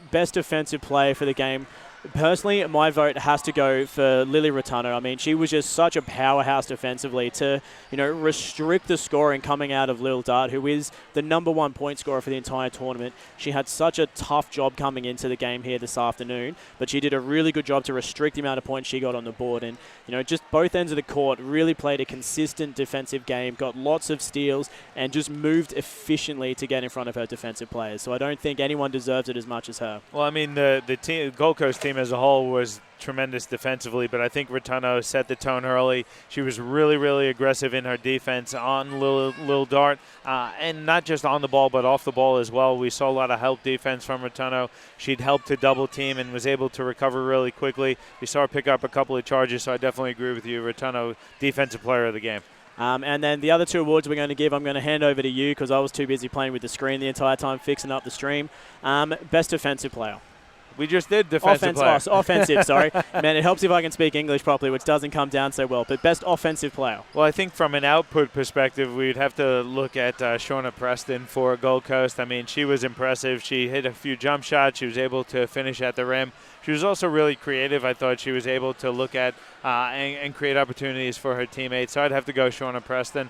best defensive player for the game, personally, my vote has to go for Lily Ratunno. I mean, she was just such a powerhouse defensively to, restrict the scoring coming out of Lil Dart, who is the #1 point scorer for the entire tournament. She had such a tough job coming into the game here this afternoon, but she did a really good job to restrict the amount of points she got on the board. And, just both ends of the court really played a consistent defensive game, got lots of steals, and just moved efficiently to get in front of her defensive players. So I don't think anyone deserves it as much as her. Well, I mean, the team, Gold Coast team as a whole was tremendous defensively, but I think Returno set the tone early. She was really, really aggressive in her defense on Lil Dart, and not just on the ball, but off the ball as well. We saw a lot of help defense from Returno. She'd helped to double team and was able to recover really quickly. We saw her pick up a couple of charges, so I definitely agree with you. Returno, defensive player of the game. And then the other 2 awards we're going to give, I'm going to hand over to you because I was too busy playing with the screen the entire time, fixing up the stream. Best defensive player. We just did defensive player. Offensive, sorry. Man, it helps if I can speak English properly, which doesn't come down so well. But best offensive player. Well, I think from an output perspective, we'd have to look at Shauna Preston for Gold Coast. I mean, she was impressive. She hit a few jump shots. She was able to finish at the rim. She was also really creative. I thought she was able to look at and create opportunities for her teammates. So I'd have to go Shauna Preston.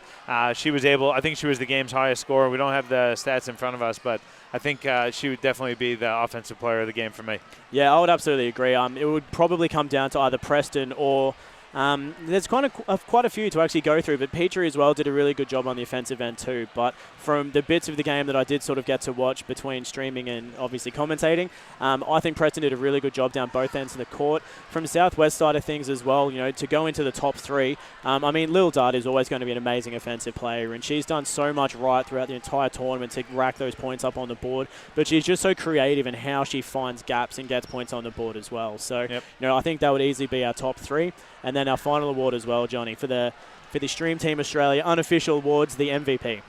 She was able, I think she was the game's highest scorer. We don't have the stats in front of us, but I think she would definitely be the offensive player of the game for me. Yeah, I would absolutely agree. It would probably come down to either Preston or there's quite a few to actually go through, but Petrie as well did a really good job on the offensive end too. But from the bits of the game that I did sort of get to watch between streaming and obviously commentating, I think Preston did a really good job down both ends of the court. From the Southwest side of things as well, to go into the top 3, I mean, Lil Dart is always going to be an amazing offensive player, and she's done so much right throughout the entire tournament to rack those points up on the board. But she's just so creative in how she finds gaps and gets points on the board as well. So, yep. I think that would easily be our top 3. And then our final award as well, Johnny, for the Stream Team Australia unofficial awards, the MVP.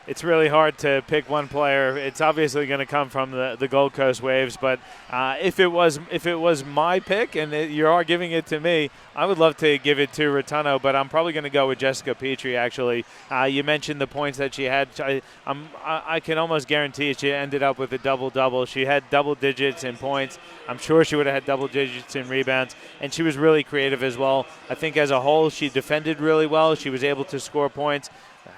It's really hard to pick one player. It's obviously going to come from the Gold Coast Waves, but if it was my pick and you are giving it to me, I would love to give it to Returno, but I'm probably going to go with Jessica Petrie, actually. You mentioned the points that she had. I can almost guarantee she ended up with a double-double. She had double digits in points. I'm sure she would have had double digits in rebounds, and she was really creative as well. I think as a whole, she defended really well. She was able to score points,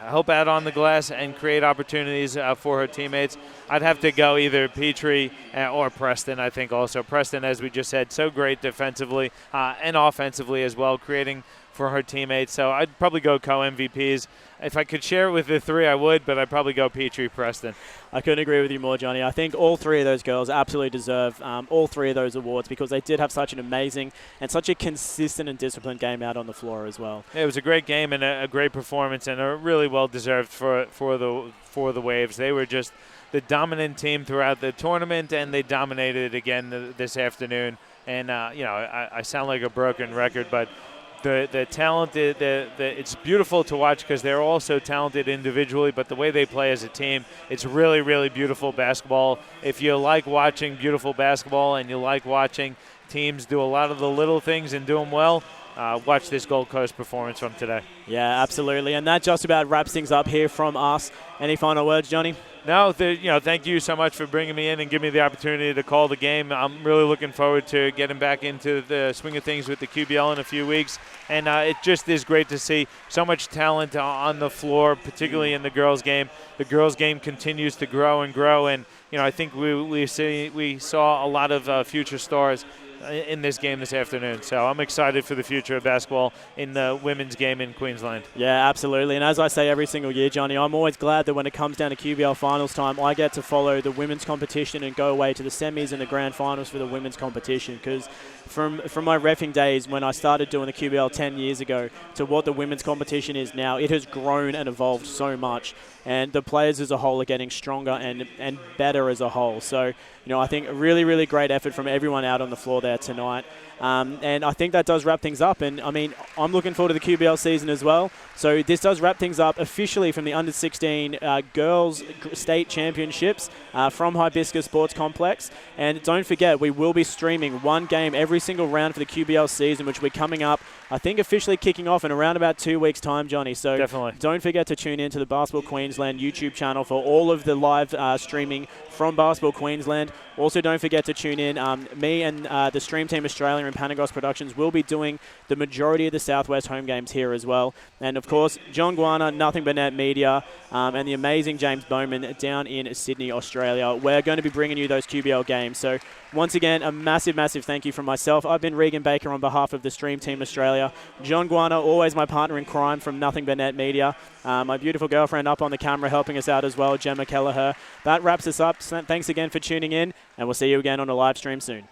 help out on the glass, and create opportunities for her teammates. I'd have to go either Petrie or Preston, I think also. Preston, as we just said, so great defensively and offensively as well, creating for her teammates. So I'd probably go co-MVPs. If I could share it with the 3, I would, but I'd probably go Petrie, Preston. I couldn't agree with you more, Johnny. I think all 3 of those girls absolutely deserve all 3 of those awards because they did have such an amazing and such a consistent and disciplined game out on the floor as well. Yeah, it was a great game and a great performance, and a really well deserved for the Waves. They were just the dominant team throughout the tournament, and they dominated again this afternoon. And I sound like a broken record, but the talent, it's beautiful to watch because they're all so talented individually, but the way they play as a team, it's really, really beautiful basketball. If you like watching beautiful basketball and you like watching teams do a lot of the little things and do them well, watch this Gold Coast performance from today. Yeah, absolutely. And that just about wraps things up here from us. Any final words, Johnny? No, thank you so much for bringing me in and giving me the opportunity to call the game. I'm really looking forward to getting back into the swing of things with the QBL in a few weeks. And it just is great to see so much talent on the floor, particularly in the girls' game. The girls' game continues to grow and grow. And, I think we saw a lot of future stars in this game this afternoon. So I'm excited for the future of basketball in the women's game in Queensland. Yeah, absolutely. And as I say every single year, Johnny, I'm always glad that when it comes down to QBL finals time, I get to follow the women's competition and go away to the semis and the grand finals for the women's competition, because from my reffing days when I started doing the QBL 10 years ago to what the women's competition is now, it has grown and evolved so much. And the players as a whole are getting stronger and better as a whole. So, I think a really, really great effort from everyone out on the floor there tonight. And I think that does wrap things up. And, I'm looking forward to the QBL season as well. So this does wrap things up officially from the Under-16 Girls State Championships from Hibiscus Sports Complex. And don't forget, we will be streaming one game every single round for the QBL season, which will be coming up, I think, officially kicking off in around about 2 weeks' time, Johnny. So definitely don't forget to tune in to the Basketball Queensland YouTube channel for all of the live streaming from Basketball Queensland. Also, don't forget to tune in. Me and the Stream Team Australia and Panagos Productions will be doing the majority of the Southwest home games here as well. And, of course, John Guarna, Nothing But Net Media, and the amazing James Bowman down in Sydney, Australia. We're going to be bringing you those QBL games. So, once again, a massive, massive thank you from myself. I've been Regan Baker on behalf of the Stream Team Australia. John Guarna, always my partner in crime from Nothing But Net Media. My beautiful girlfriend up on the camera helping us out as well, Gemma Kelleher. That wraps us up. Thanks again for tuning in, and we'll see you again on a live stream soon.